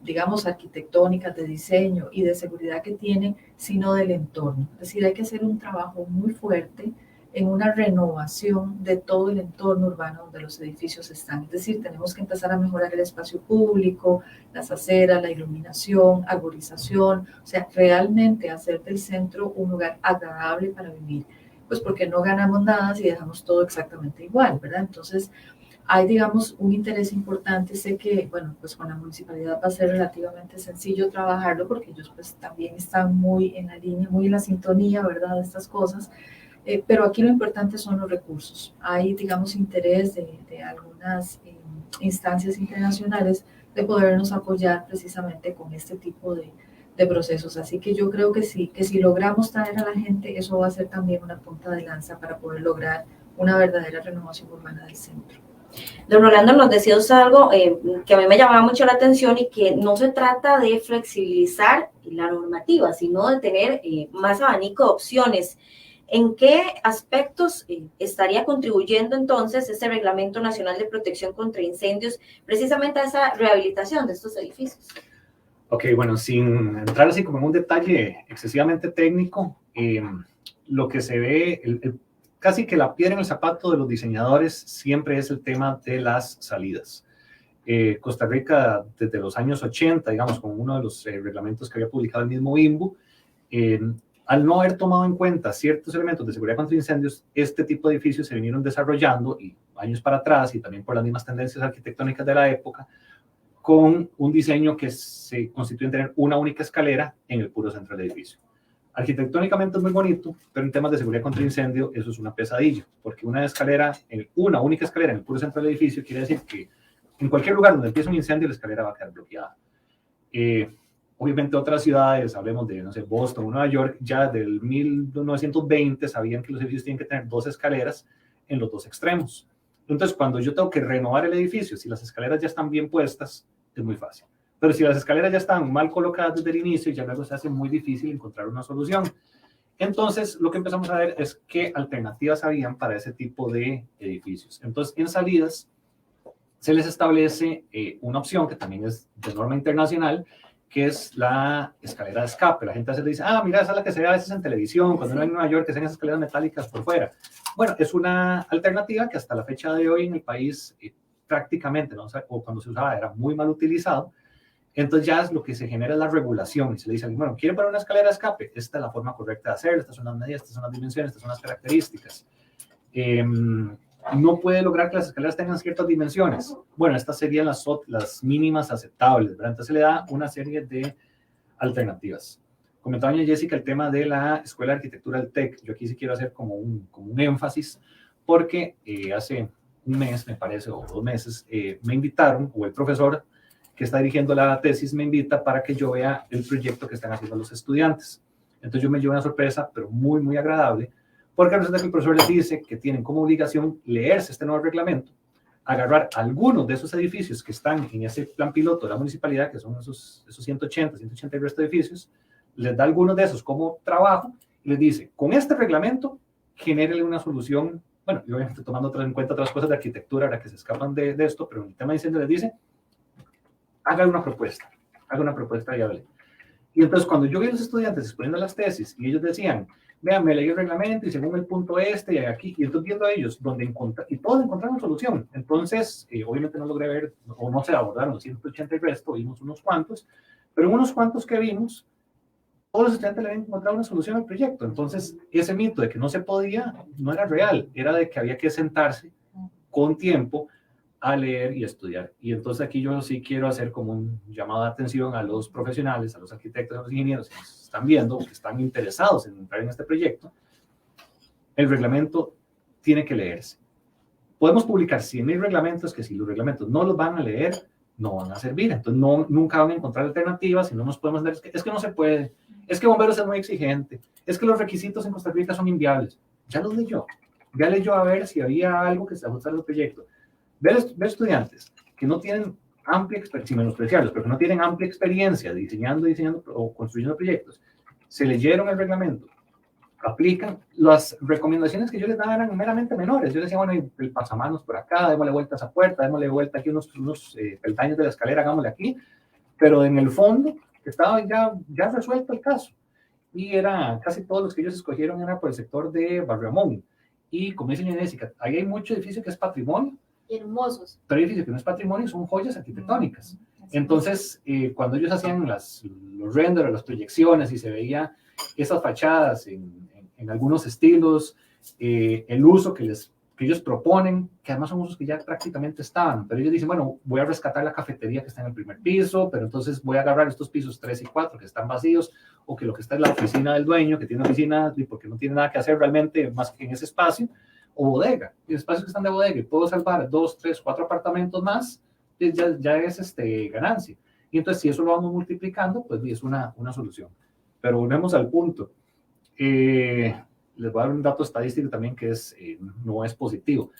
digamos, arquitectónicas, de diseño y de seguridad que tiene, sino del entorno. Es decir, hay que hacer un trabajo muy fuerte en una renovación de todo el entorno urbano donde los edificios están. Es decir, tenemos que empezar a mejorar el espacio público, las aceras, la iluminación, arborización, o sea, realmente hacer del centro un lugar agradable para vivir, pues porque no ganamos nada si dejamos todo exactamente igual, ¿verdad? Entonces, hay, digamos, un interés importante. Sé que, bueno, pues con la municipalidad va a ser relativamente sencillo trabajarlo porque ellos pues también están muy en la línea, muy en la sintonía, ¿verdad?, de estas cosas. Pero aquí lo importante son los recursos. Hay, digamos, interés de algunas instancias internacionales de podernos apoyar precisamente con este tipo de procesos. Así que yo creo que sí, que si logramos traer a la gente, eso va a ser también una punta de lanza para poder lograr una verdadera renovación urbana del centro. Don Rolando, nos decía usted algo que a mí me llamaba mucho la atención, y que no se trata de flexibilizar la normativa, sino de tener más abanico de opciones. ¿En qué aspectos estaría contribuyendo entonces este Reglamento Nacional de Protección contra Incendios precisamente a esa rehabilitación de estos edificios? Ok, bueno, sin entrar así como en un detalle excesivamente técnico, lo que se ve, casi que la piedra en el zapato de los diseñadores siempre es el tema de las salidas. Costa Rica, desde los años 80, digamos, con uno de los reglamentos que había publicado el mismo INVU, al no haber tomado en cuenta ciertos elementos de seguridad contra incendios, este tipo de edificios se vinieron desarrollando y años para atrás, y también por las mismas tendencias arquitectónicas de la época, con un diseño que se constituye en tener una única escalera en el puro centro del edificio. Arquitectónicamente es muy bonito, pero en temas de seguridad contra incendio eso es una pesadilla, porque una única escalera en el puro centro del edificio quiere decir que en cualquier lugar donde empiece un incendio la escalera va a quedar bloqueada. Obviamente otras ciudades, hablemos de, no sé, Boston o Nueva York, ya del 1920 sabían que los edificios tienen que tener 2 escaleras en los 2 extremos. Entonces, cuando yo tengo que renovar el edificio, si las escaleras ya están bien puestas, es muy fácil. Pero si las escaleras ya están mal colocadas desde el inicio, ya luego se hace muy difícil encontrar una solución. Entonces, lo que empezamos a ver es qué alternativas habían para ese tipo de edificios. Entonces, en salidas, se les establece una opción que también es de norma internacional, que es la escalera de escape. La gente a veces dice, mira, esa es la que se ve a veces en televisión, cuando uno en Nueva York, que son esas escaleras metálicas por fuera. Bueno, es una alternativa que hasta la fecha de hoy en el país prácticamente, ¿no? O cuando se usaba, era muy mal utilizado. Entonces ya es lo que se genera la regulación y se le dice, bueno, ¿quiere poner una escalera de escape? Esta es la forma correcta de hacerlo, estas son las medidas, estas son las dimensiones, estas son las características. No puede lograr que las escaleras tengan ciertas dimensiones. Bueno, estas serían las mínimas aceptables, ¿verdad? Entonces se le da una serie de alternativas. Comentaba doña Jessica el tema de la Escuela de Arquitectura del TEC. Yo aquí sí quiero hacer como un énfasis, porque hace un mes, me parece, o 2 meses, me invitaron, o el profesor que está dirigiendo la tesis me invita para que yo vea el proyecto que están haciendo los estudiantes. Entonces yo me llevo una sorpresa, pero muy, muy agradable, porque resulta que el profesor les dice que tienen como obligación leerse este nuevo reglamento, agarrar algunos de esos edificios que están en ese plan piloto de la municipalidad, que son esos 180 y resto de edificios, les da algunos de esos como trabajo y les dice, con este reglamento, genérele una solución, bueno, y obviamente tomando en cuenta otras cosas de arquitectura, ahora que se escapan de esto, pero en el tema de incendio les dice, haga una propuesta viable. Y entonces cuando yo vi a los estudiantes exponiendo las tesis y ellos decían, vean, me leí el reglamento y según el punto y aquí, y entonces viendo a ellos y todos encontraron solución. Entonces, obviamente no logré ver, o no se abordaron los 180 y resto, vimos unos cuantos, pero en unos cuantos que vimos, todos los estudiantes le habían encontrado una solución al proyecto. Entonces, ese mito de que no se podía, no era real, era de que había que sentarse con tiempo a leer y estudiar. Y entonces aquí yo sí quiero hacer como un llamado de atención a los profesionales, a los arquitectos, a los ingenieros que nos están viendo, que están interesados en entrar en este proyecto. El reglamento tiene que leerse. Podemos publicar 100,000 reglamentos que si los reglamentos no los van a leer, no van a servir. Entonces nunca van a encontrar alternativas y no nos podemos dar, es que no se puede, es que bomberos es muy exigente, es que los requisitos en Costa Rica son inviables. Ya los leyó. Ya leyó a ver si había algo que se ajustara al proyecto. Ver estudiantes que no tienen amplia experiencia, sin menospreciarlos, pero que no tienen amplia experiencia diseñando o construyendo proyectos, se leyeron el reglamento, aplican, las recomendaciones que yo les daba eran meramente menores. Yo les decía, bueno, el pasamanos por acá, démosle vuelta a esa puerta, démosle vuelta aquí unos peldaños de la escalera, hagámosle aquí, pero en el fondo estaba ya resuelto el caso. Y casi todos los que ellos escogieron eran por el sector de Barrio Amón. Y como dice doña Jessica, ahí hay mucho edificio que es patrimonio, hermosos. pero hay edificios que no es patrimonio, son joyas arquitectónicas. Entonces, cuando ellos hacían los renders, las proyecciones y se veía esas fachadas en algunos estilos, el uso que ellos proponen, que además son usos que ya prácticamente estaban, pero ellos dicen, bueno, voy a rescatar la cafetería que está en el primer piso, pero entonces voy a agarrar estos pisos 3 y 4 que están vacíos, o que lo que está es la oficina del dueño, que tiene oficina y porque no tiene nada que hacer realmente más que en ese espacio, o bodega, y espacios que están de bodega, y puedo salvar 2, 3, 4 apartamentos más, ya es ganancia. Y entonces, si eso lo vamos multiplicando, pues es una solución. Pero volvemos al punto. Les voy a dar un dato estadístico también que no es positivo.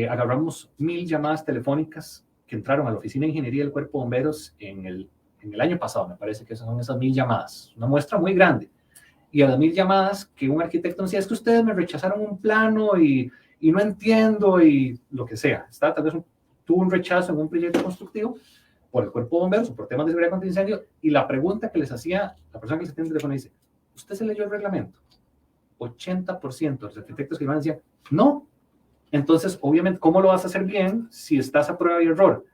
Agarramos 1,000 llamadas telefónicas que entraron a la oficina de ingeniería del Cuerpo de Bomberos en el año pasado, me parece que son esas 1,000 llamadas, una muestra muy grande. Y a las 1,000 llamadas que un arquitecto decía, es que ustedes me rechazaron un plano y no entiendo y lo que sea. Tal vez tuvo un rechazo en un proyecto constructivo por el Cuerpo de Bomberos o por temas de seguridad contra incendio, y la pregunta que les hacía la persona que les atiende el teléfono dice, ¿usted se leyó el reglamento? 80% de los arquitectos que iban decían, No. Entonces, obviamente, ¿cómo lo vas a hacer bien si estás a prueba y error?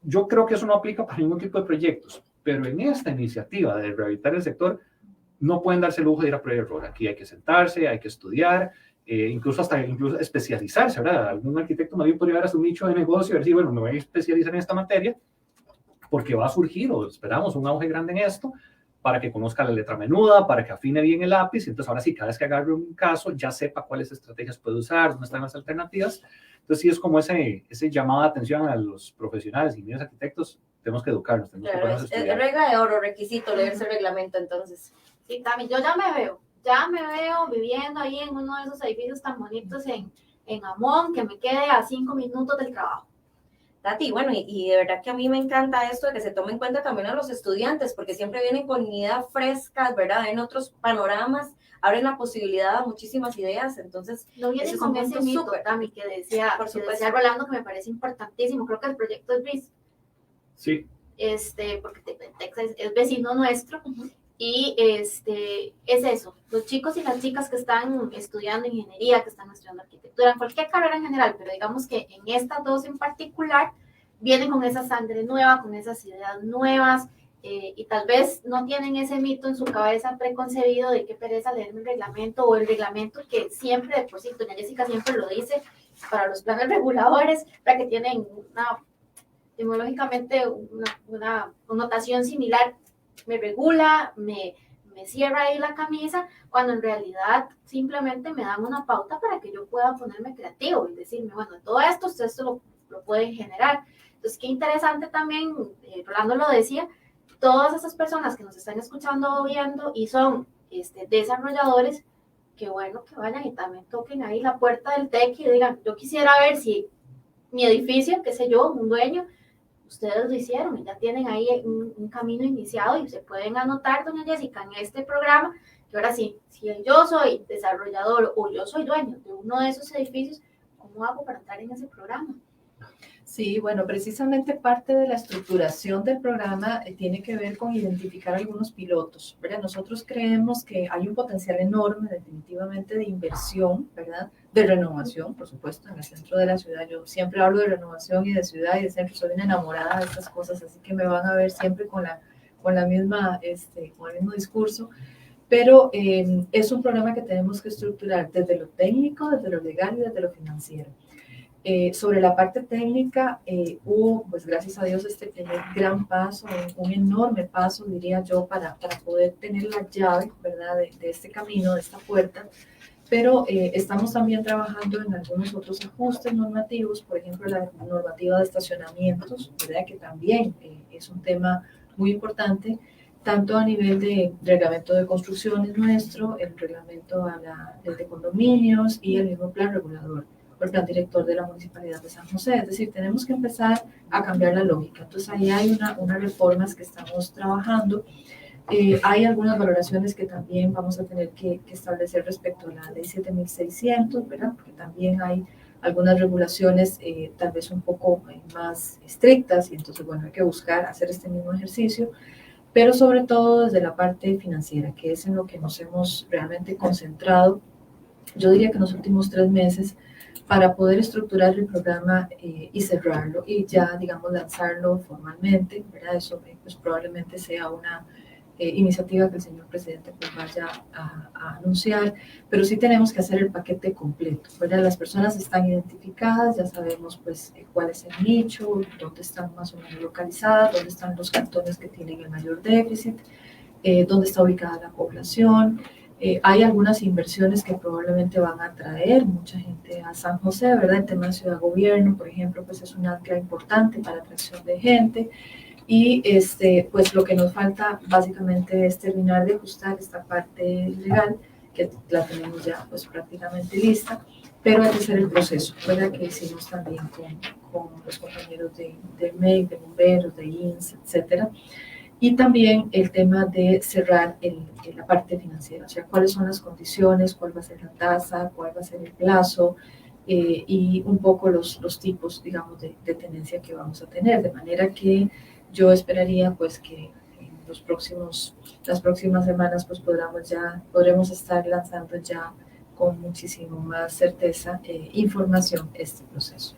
Yo creo que eso no aplica para ningún tipo de proyectos, pero en esta iniciativa de rehabilitar el sector, no pueden darse el lujo de ir a prueba y error. Aquí hay que sentarse, hay que estudiar, incluso especializarse, ¿verdad? Algún arquitecto más bien podría ver a su nicho de negocio y decir, bueno, me voy a especializar en esta materia porque va a surgir, o esperamos, un auge grande en esto, para que conozca la letra menuda, para que afine bien el lápiz, y entonces ahora sí, cada vez que agarre un caso, ya sepa cuáles estrategias puede usar, dónde están las alternativas. Entonces sí es como ese llamado de atención a los profesionales, ingenieros, arquitectos, tenemos que educarnos, tenemos que ponernos a estudiar. Es regla de oro, requisito, leerse el reglamento, entonces. Sí, Tami, yo ya me veo viviendo ahí en uno de esos edificios tan bonitos en Amón, que me quede a 5 minutos del trabajo. Tati, bueno, y de verdad que a mí me encanta esto de que se tome en cuenta también a los estudiantes, porque siempre vienen con ideas frescas, ¿verdad? En otros panoramas, abren la posibilidad a muchísimas ideas, entonces... No viene con ese mito, Tami, que decía Rolando, que me parece importantísimo, creo que el proyecto es BRIS. Sí. Porque Texas es vecino nuestro, y es eso, los chicos y las chicas que están estudiando ingeniería, que están estudiando arquitectura, en cualquier carrera en general, pero digamos que en estas dos en particular, vienen con esa sangre nueva, con esas ideas nuevas, y tal vez no tienen ese mito en su cabeza preconcebido de qué pereza leerme el reglamento, o el reglamento que siempre, de por sí, doña Jessica siempre lo dice, para los planes reguladores, para que tienen etimológicamente una connotación similar, me regula, me cierra ahí la camisa, cuando en realidad simplemente me dan una pauta para que yo pueda ponerme creativo y decirme, bueno, todo esto, ustedes lo pueden generar. Entonces, qué interesante también, Rolando lo decía, todas esas personas que nos están escuchando o viendo y son desarrolladores, que bueno, que vayan y también toquen ahí la puerta del TEC y digan, yo quisiera ver si mi edificio, qué sé yo, un dueño, ustedes lo hicieron y ya tienen ahí un camino iniciado y se pueden anotar, doña Jessica, en este programa, que ahora sí, si yo soy desarrollador o yo soy dueño de uno de esos edificios, ¿cómo hago para entrar en ese programa? Sí, bueno, precisamente parte de la estructuración del programa tiene que ver con identificar algunos pilotos, ¿verdad? Nosotros creemos que hay un potencial enorme, definitivamente, de inversión, ¿verdad? De renovación, por supuesto, en el centro de la ciudad. Yo siempre hablo de renovación y de ciudad y de centro, soy una enamorada de estas cosas, así que me van a ver siempre con el mismo discurso. Pero es un programa que tenemos que estructurar desde lo técnico, desde lo legal y desde lo financiero. Sobre la parte técnica, hubo, pues gracias a Dios, este primer gran paso, un enorme paso, diría yo, para poder tener la llave, ¿verdad?, de este camino, de esta puerta, pero estamos también trabajando en algunos otros ajustes normativos, por ejemplo, la normativa de estacionamientos, ¿verdad?, que también es un tema muy importante, tanto a nivel de reglamento de construcciones nuestro, el reglamento a la ley de condominios y el mismo plan regulador, el plan director de la Municipalidad de San José. Es decir, tenemos que empezar a cambiar la lógica. Entonces, ahí hay unas reformas que estamos trabajando. Hay algunas valoraciones que también vamos a tener que establecer respecto a la ley 7600, ¿verdad? Porque también hay algunas regulaciones tal vez un poco más estrictas y entonces, bueno, hay que buscar hacer este mismo ejercicio, pero sobre todo desde la parte financiera, que es en lo que nos hemos realmente concentrado, yo diría que en los últimos 3 meses, para poder estructurar el programa y cerrarlo y ya, digamos, lanzarlo formalmente, ¿verdad? Eso pues, probablemente sea una iniciativa que el señor presidente pues, vaya a anunciar, pero sí tenemos que hacer el paquete completo, ¿verdad? Las personas están identificadas, ya sabemos pues cuál es el nicho, dónde están más o menos localizadas, dónde están los cantones que tienen el mayor déficit, dónde está ubicada la población. Hay algunas inversiones que probablemente van a atraer mucha gente a San José, ¿verdad? El tema de ciudad-gobierno, por ejemplo, pues es un ancla importante para atracción de gente. Y pues lo que nos falta básicamente es terminar de ajustar esta parte legal, que la tenemos ya pues prácticamente lista, pero hay que hacer el proceso, ¿verdad? Que hicimos también con los compañeros de MEC, de bomberos, de INS, etcétera. Y también el tema de cerrar la parte financiera, o sea, cuáles son las condiciones, cuál va a ser la tasa, cuál va a ser el plazo y un poco los tipos, digamos, de tenencia que vamos a tener. De manera que yo esperaría pues que en las próximas semanas pues podremos estar lanzando ya con muchísimo más certeza información este proceso.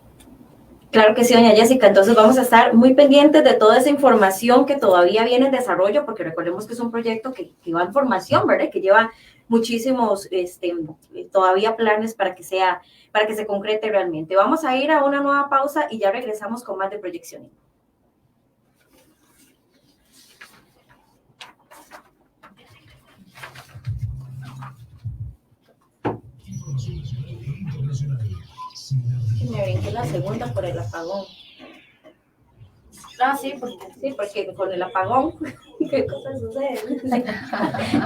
Claro que sí, doña Jessica. Entonces vamos a estar muy pendientes de toda esa información que todavía viene en desarrollo, porque recordemos que es un proyecto que va en formación, ¿verdad? Que lleva muchísimos todavía planes para que se concrete realmente. Vamos a ir a una nueva pausa y ya regresamos con más de Proyección. Me brinqué la segunda por el apagón. Ah, sí, porque con el apagón, ¿qué cosas suceden?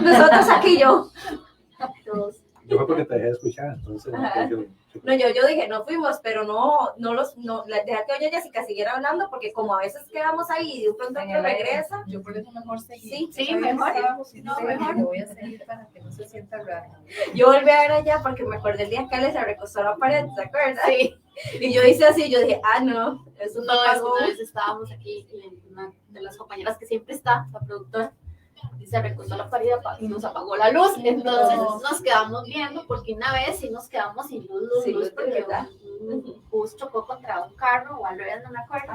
Nosotros aquí yo. Yo fue porque te dejé de escuchar, entonces. No, yo dije, no fuimos, pero deja que doña Jessica siguiera hablando, porque como a veces quedamos ahí y de pronto otro regresa. Yo por eso mejor seguir. Sí, mejor. Mejor. Yo voy a seguir para que no se sienta raro. Yo volví a ver allá porque me acordé el día que Ale se recostó a la pared, ¿se acuerda? Sí. Y yo hice así, yo dije, no, eso no es que pasó. una vez estábamos aquí, una de las compañeras que siempre está, la productora, y se recostó a la pared y nos apagó la luz. Entonces nos quedamos viendo, porque una vez sí nos quedamos sin luz porque un bus chocó contra un carro o al revés, no me acuerdo,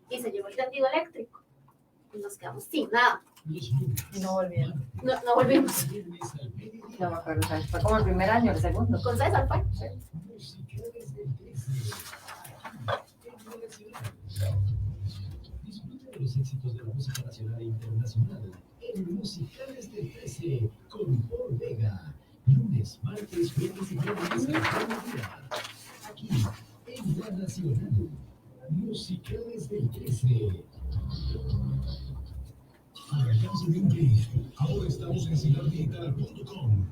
y se llevó el tendido eléctrico. Y nos quedamos sin nada. Y no volvieron. No volvimos. No me acuerdo, fue como el primer año, el segundo. Con César fue. Disfruta de los éxitos de la música nacional e internacional en Musicales del 13 con Paul Vega. Lunes, martes, jueves y viernes a mediodía. Aquí en La Nacional. Musicales del 13. Arrancamos el link. Ahora estamos en ciudaddigital.com.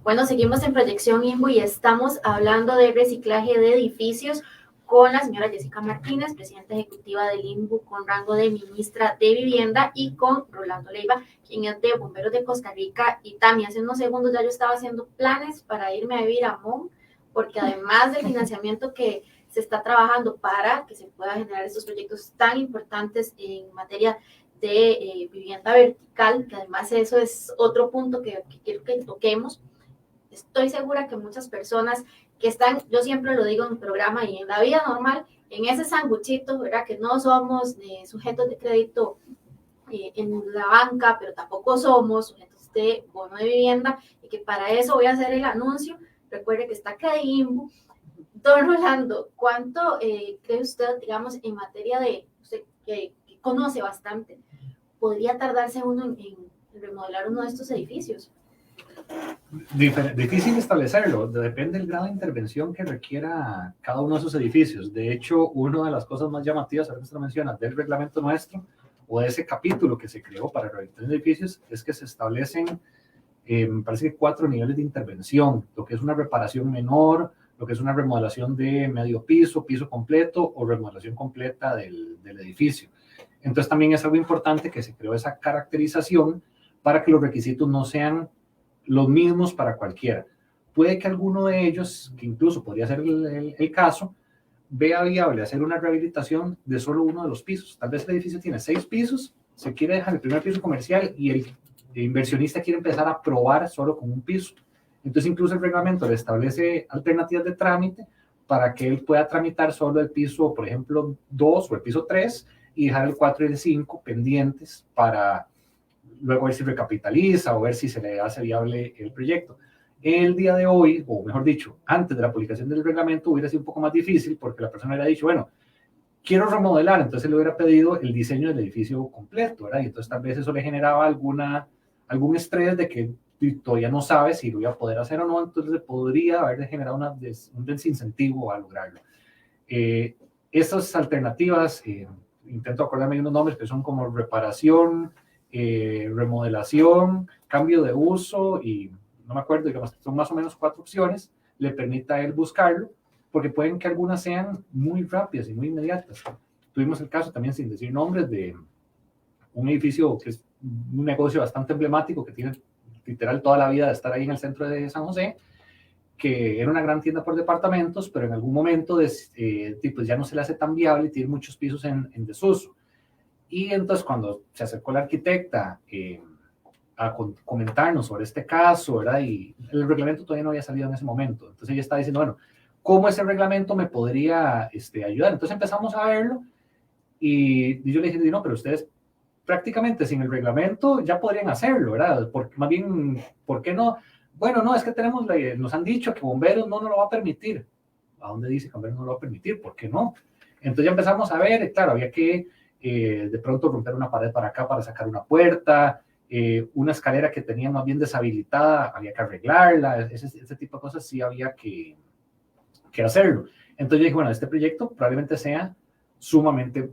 Bueno, seguimos en Proyección INBU y estamos hablando de reciclaje de edificios con la señora Jessica Martínez, presidenta ejecutiva del INBU con rango de ministra de Vivienda, y con Rolando Leiva, quien es de Bomberos de Costa Rica. Y también hace unos segundos ya yo estaba haciendo planes para irme a vivir a MON, porque además del financiamiento que se está trabajando para que se pueda generar estos proyectos tan importantes en materia de vivienda vertical, que además eso es otro punto que quiero que toquemos. Estoy segura que muchas personas que están, yo siempre lo digo en el programa y en la vida normal, en ese sanguchito, ¿verdad? Que no somos sujetos de crédito en la banca, pero tampoco somos sujetos de bono de vivienda, y que para eso voy a hacer el anuncio. Recuerde que está acá de INBU. Don Rolando, ¿cuánto cree usted, digamos, en materia de, usted que conoce bastante, podría tardarse uno en remodelar uno de estos edificios? Difícil establecerlo, depende del grado de intervención que requiera cada uno de esos edificios. De hecho, una de las cosas más llamativas, ahora que usted menciona, del reglamento nuestro o de ese capítulo que se creó para rehabilitar edificios, es que se establecen, me parece que 4 niveles de intervención: lo que es una reparación menor, lo que es una remodelación de medio piso, piso completo o remodelación completa del edificio. Entonces también es algo importante que se creó esa caracterización para que los requisitos no sean los mismos para cualquiera. Puede que alguno de ellos, que incluso podría ser el caso, vea viable hacer una rehabilitación de solo uno de los pisos. Tal vez el edificio tiene 6 pisos, se quiere dejar el primer piso comercial y el inversionista quiere empezar a probar solo con un piso. Entonces incluso el reglamento le establece alternativas de trámite para que él pueda tramitar solo el piso, por ejemplo, 2 o el piso 3 y dejar el 4 y el 5 pendientes para luego ver si recapitaliza o ver si se le hace viable el proyecto. El día de hoy, o mejor dicho, antes de la publicación del reglamento, hubiera sido un poco más difícil porque la persona hubiera dicho, bueno, quiero remodelar, entonces le hubiera pedido el diseño del edificio completo, ¿verdad? Y entonces tal vez eso le generaba algún estrés de que todavía no sabe si lo iba a poder hacer o no, entonces le podría haber generado un desincentivo a lograrlo. Estas alternativas, intento acordarme de unos nombres que son como reparación, remodelación, cambio de uso y no me acuerdo, digamos, son más o menos 4 opciones, le permita a él buscarlo, porque pueden que algunas sean muy rápidas y muy inmediatas. Tuvimos el caso también, sin decir nombres, de un edificio que es un negocio bastante emblemático que tiene literal toda la vida de estar ahí en el centro de San José, que era una gran tienda por departamentos, pero en algún momento pues ya no se le hace tan viable y tiene muchos pisos en desuso. Y entonces cuando se acercó la arquitecta a comentarnos sobre este caso, ¿verdad? Y el reglamento todavía no había salido en ese momento. Entonces ella estaba diciendo, bueno, ¿cómo ese reglamento me podría ayudar? Entonces empezamos a verlo y yo le dije, no, pero ustedes prácticamente sin el reglamento ya podrían hacerlo, ¿verdad? Más bien, ¿por qué no? Bueno, no, es que nos han dicho que bomberos no nos lo va a permitir. ¿A dónde dice que bomberos no lo va a permitir? ¿Por qué no? Entonces ya empezamos a ver, claro, había que de pronto romper una pared para acá para sacar una puerta, una escalera que tenía más bien deshabilitada, había que arreglarla, ese tipo de cosas sí había que hacerlo. Entonces yo dije, bueno, este proyecto probablemente sea sumamente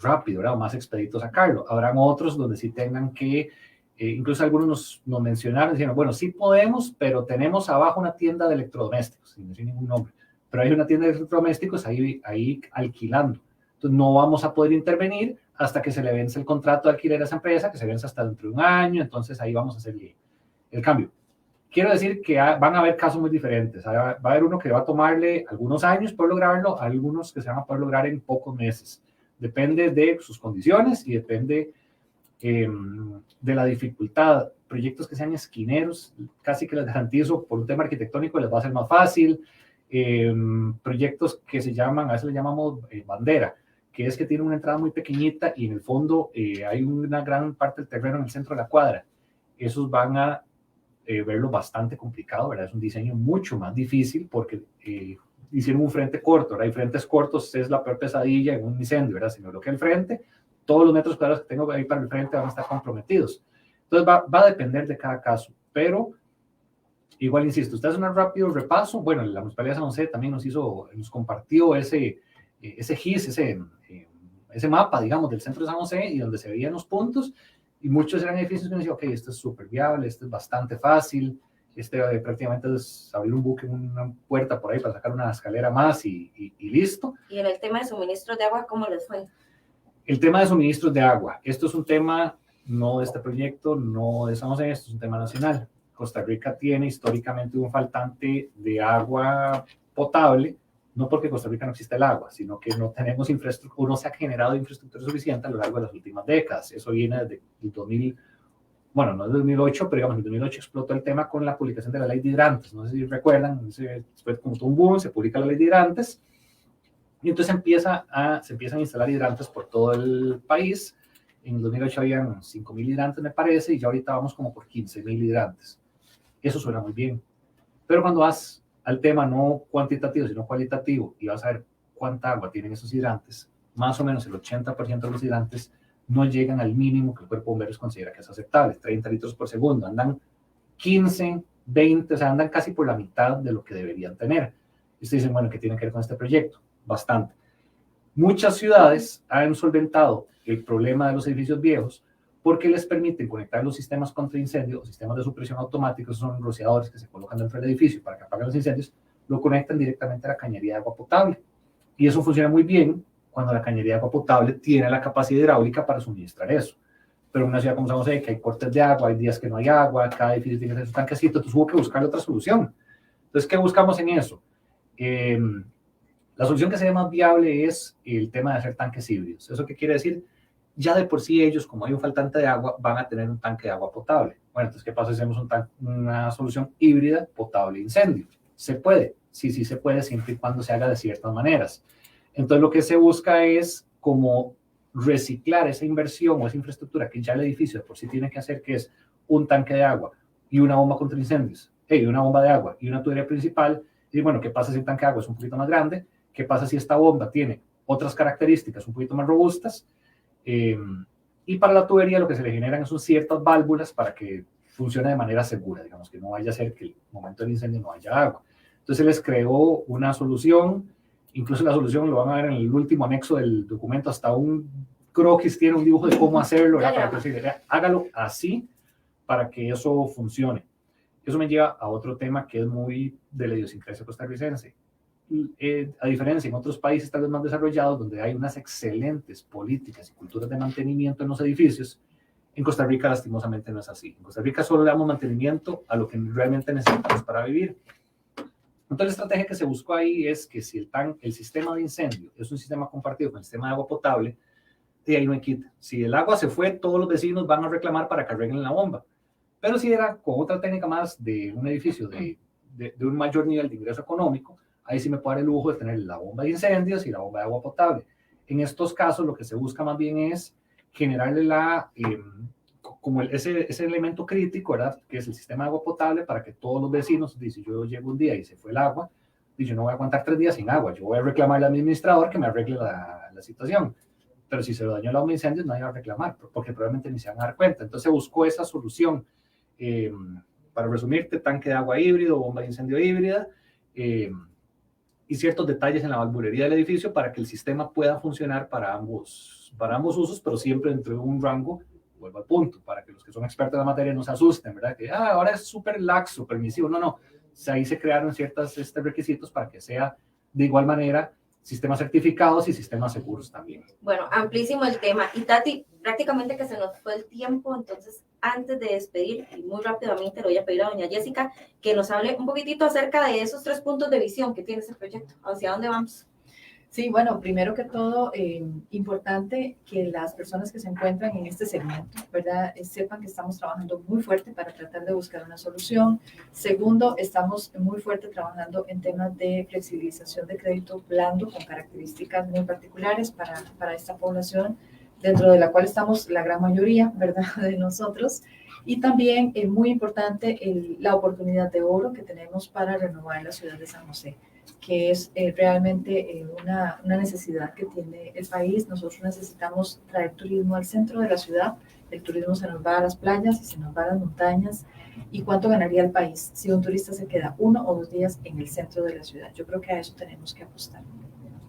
rápido, ¿verdad? O más expedito sacarlo. Habrán otros donde sí tengan que, incluso algunos nos mencionaron, diciendo, bueno, sí podemos, pero tenemos abajo una tienda de electrodomésticos, sin decir ningún nombre, pero hay una tienda de electrodomésticos ahí alquilando. Entonces no vamos a poder intervenir hasta que se le vence el contrato de alquiler a esa empresa, que se vence hasta dentro de un año, entonces ahí vamos a hacer el cambio. Quiero decir que van a haber casos muy diferentes. Va a haber uno que va a tomarle algunos años por lograrlo, algunos que se van a poder lograr en pocos meses. Depende de sus condiciones y depende de la dificultad. Proyectos que sean esquineros, casi que les garantizo, por un tema arquitectónico les va a ser más fácil. Proyectos que se llaman, a veces le llamamos bandera, que es que tiene una entrada muy pequeñita y en el fondo hay una gran parte del terreno en el centro de la cuadra. Esos van a verlo bastante complicado, ¿verdad? Es un diseño mucho más difícil porque hicieron un frente corto, ¿verdad? Y frentes cortos es la peor pesadilla en un incendio, ¿verdad? Si me bloquea el frente, todos los metros cuadrados que tengo ahí para el frente van a estar comprometidos. Entonces va a depender de cada caso, pero igual insisto, usted hace un rápido repaso. Bueno, la Municipalidad de San José también nos compartió ese GIS, ese mapa, digamos, del centro de San José y donde se veían los puntos. Y muchos eran edificios que me decían, ok, esto es súper viable, esto es bastante fácil, prácticamente es abrir un buque en una puerta por ahí para sacar una escalera más y listo. Y en el tema de suministros de agua, ¿cómo les fue? El tema de suministros de agua, esto es un tema no de este proyecto, no de San José, esto es un tema nacional. Costa Rica tiene históricamente un faltante de agua potable, no porque Costa Rica no exista el agua, sino que no tenemos infraestructura, no se ha generado infraestructura suficiente a lo largo de las últimas décadas. Eso viene desde el 2000, bueno, no desde 2008, pero digamos, en 2008 explotó el tema con la publicación de la ley de hidrantes. No sé si recuerdan, después como un boom, se publica la ley de hidrantes, y entonces se empiezan a instalar hidrantes por todo el país. En el 2008 habían 5,000 hidrantes, me parece, y ya ahorita vamos como por 15,000 hidrantes. Eso suena muy bien. Pero cuando vas al tema no cuantitativo, sino cualitativo, y vas a ver cuánta agua tienen esos hidrantes, más o menos el 80% de los hidrantes no llegan al mínimo que el cuerpo de bomberos considera que es aceptable, 30 litros por segundo, andan 15, 20, o sea, andan casi por la mitad de lo que deberían tener. Y ustedes dicen, bueno, ¿qué tiene que ver con este proyecto? Bastante. Muchas ciudades han solventado el problema de los edificios viejos porque les permiten conectar los sistemas contra incendio, sistemas de supresión automáticos, son rociadores que se colocan dentro del edificio para que apaguen los incendios, lo conectan directamente a la cañería de agua potable. Y eso funciona muy bien cuando la cañería de agua potable tiene la capacidad hidráulica para suministrar eso. Pero en una ciudad como San José, que hay cortes de agua, hay días que no hay agua, cada edificio tiene que tener su tanquecito, entonces hubo que buscar otra solución. Entonces, ¿qué buscamos en eso? La solución que sería más viable es el tema de hacer tanques híbridos. ¿Eso qué quiere decir? Ya de por sí ellos, como hay un faltante de agua, van a tener un tanque de agua potable. Bueno, entonces, ¿qué pasa si hacemos una solución híbrida potable incendio? ¿Se puede? Sí, sí se puede, siempre y cuando se haga de ciertas maneras. Entonces, lo que se busca es como reciclar esa inversión o esa infraestructura que ya el edificio de por sí tiene que hacer, que es un tanque de agua y una bomba contra incendios, y una bomba de agua y una tubería principal. Y bueno, ¿qué pasa si el tanque de agua es un poquito más grande? ¿Qué pasa si esta bomba tiene otras características un poquito más robustas? Y para la tubería lo que se le generan son ciertas válvulas para que funcione de manera segura, digamos, que no vaya a ser que el momento del incendio no haya agua. Entonces se les creó una solución, incluso la solución lo van a ver en el último anexo del documento, hasta un croquis tiene un dibujo de cómo hacerlo, para que decir, hágalo así para que eso funcione. Eso me lleva a otro tema que es muy de la idiosincrasia costarricense. A diferencia en otros países tal vez más desarrollados, donde hay unas excelentes políticas y culturas de mantenimiento en los edificios, en Costa Rica lastimosamente no es así. En Costa Rica solo le damos mantenimiento a lo que realmente necesitamos para vivir. Entonces la estrategia que se buscó ahí es que si el sistema de incendio es un sistema compartido con el sistema de agua potable, y ahí no hay quita. Si el agua se fue, todos los vecinos van a reclamar para que arreglen la bomba. Pero si era con otra técnica más de un edificio de un mayor nivel de ingreso económico, ahí sí me puedo dar el lujo de tener la bomba de incendios y la bomba de agua potable. En estos casos, lo que se busca más bien es generarle ese elemento crítico, ¿verdad? Que es el sistema de agua potable, para que todos los vecinos, si yo llego un día y se fue el agua, y yo no voy a aguantar 3 días sin agua, yo voy a reclamarle al administrador que me arregle la situación. Pero si se lo dañó la bomba de incendios, nadie va a reclamar, porque probablemente ni se van a dar cuenta. Entonces buscó esa solución. Para resumirte, tanque de agua híbrido, bomba de incendio híbrida, y ciertos detalles en la valvulería del edificio para que el sistema pueda funcionar para ambos usos, pero siempre dentro de un rango, vuelvo al punto, para que los que son expertos en la materia no se asusten, ¿verdad? Que ahora es súper laxo, permisivo. No. Ahí se crearon ciertos requisitos para que sea de igual manera sistemas certificados y sistemas seguros también. Bueno, amplísimo el tema. Y Tati, prácticamente que se nos fue el tiempo, entonces antes de despedir, y muy rápidamente le voy a pedir a doña Jessica que nos hable un poquitito acerca de esos 3 puntos de visión que tiene este proyecto. ¿Hacia dónde vamos? Sí, bueno, primero que todo, importante que las personas que se encuentran en este segmento, ¿verdad?, sepan que estamos trabajando muy fuerte para tratar de buscar una solución. Segundo, estamos muy fuerte trabajando en temas de flexibilización de crédito blando con características muy particulares para esta población, dentro de la cual estamos la gran mayoría, ¿verdad?, de nosotros. Y también es muy importante la oportunidad de oro que tenemos para renovar la ciudad de San José, que es realmente una necesidad que tiene el país. Nosotros necesitamos traer turismo al centro de la ciudad. El turismo se nos va a las playas y se nos va a las montañas. ¿Y cuánto ganaría el país si un turista se queda 1 o 2 días en el centro de la ciudad? Yo creo que a eso tenemos que apostar.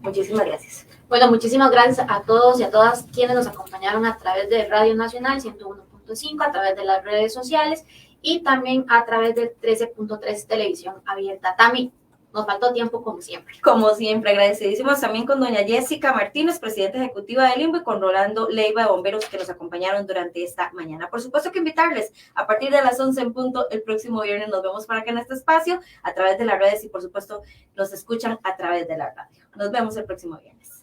Muchísimas gracias. Bueno, muchísimas gracias a todos y a todas quienes nos acompañaron a través de Radio Nacional 101.5, a través de las redes sociales y también a través del 13.3 Televisión Abierta. Tami, nos faltó tiempo como siempre. Como siempre, agradecidísimos también con doña Jessica Martínez, presidenta ejecutiva del INVO, y con Rolando Leiva de Bomberos, que nos acompañaron durante esta mañana. Por supuesto que invitarles a partir de las 11 en punto el próximo viernes. Nos vemos por acá en este espacio, a través de las redes y por supuesto nos escuchan a través de la radio. Nos vemos el próximo viernes.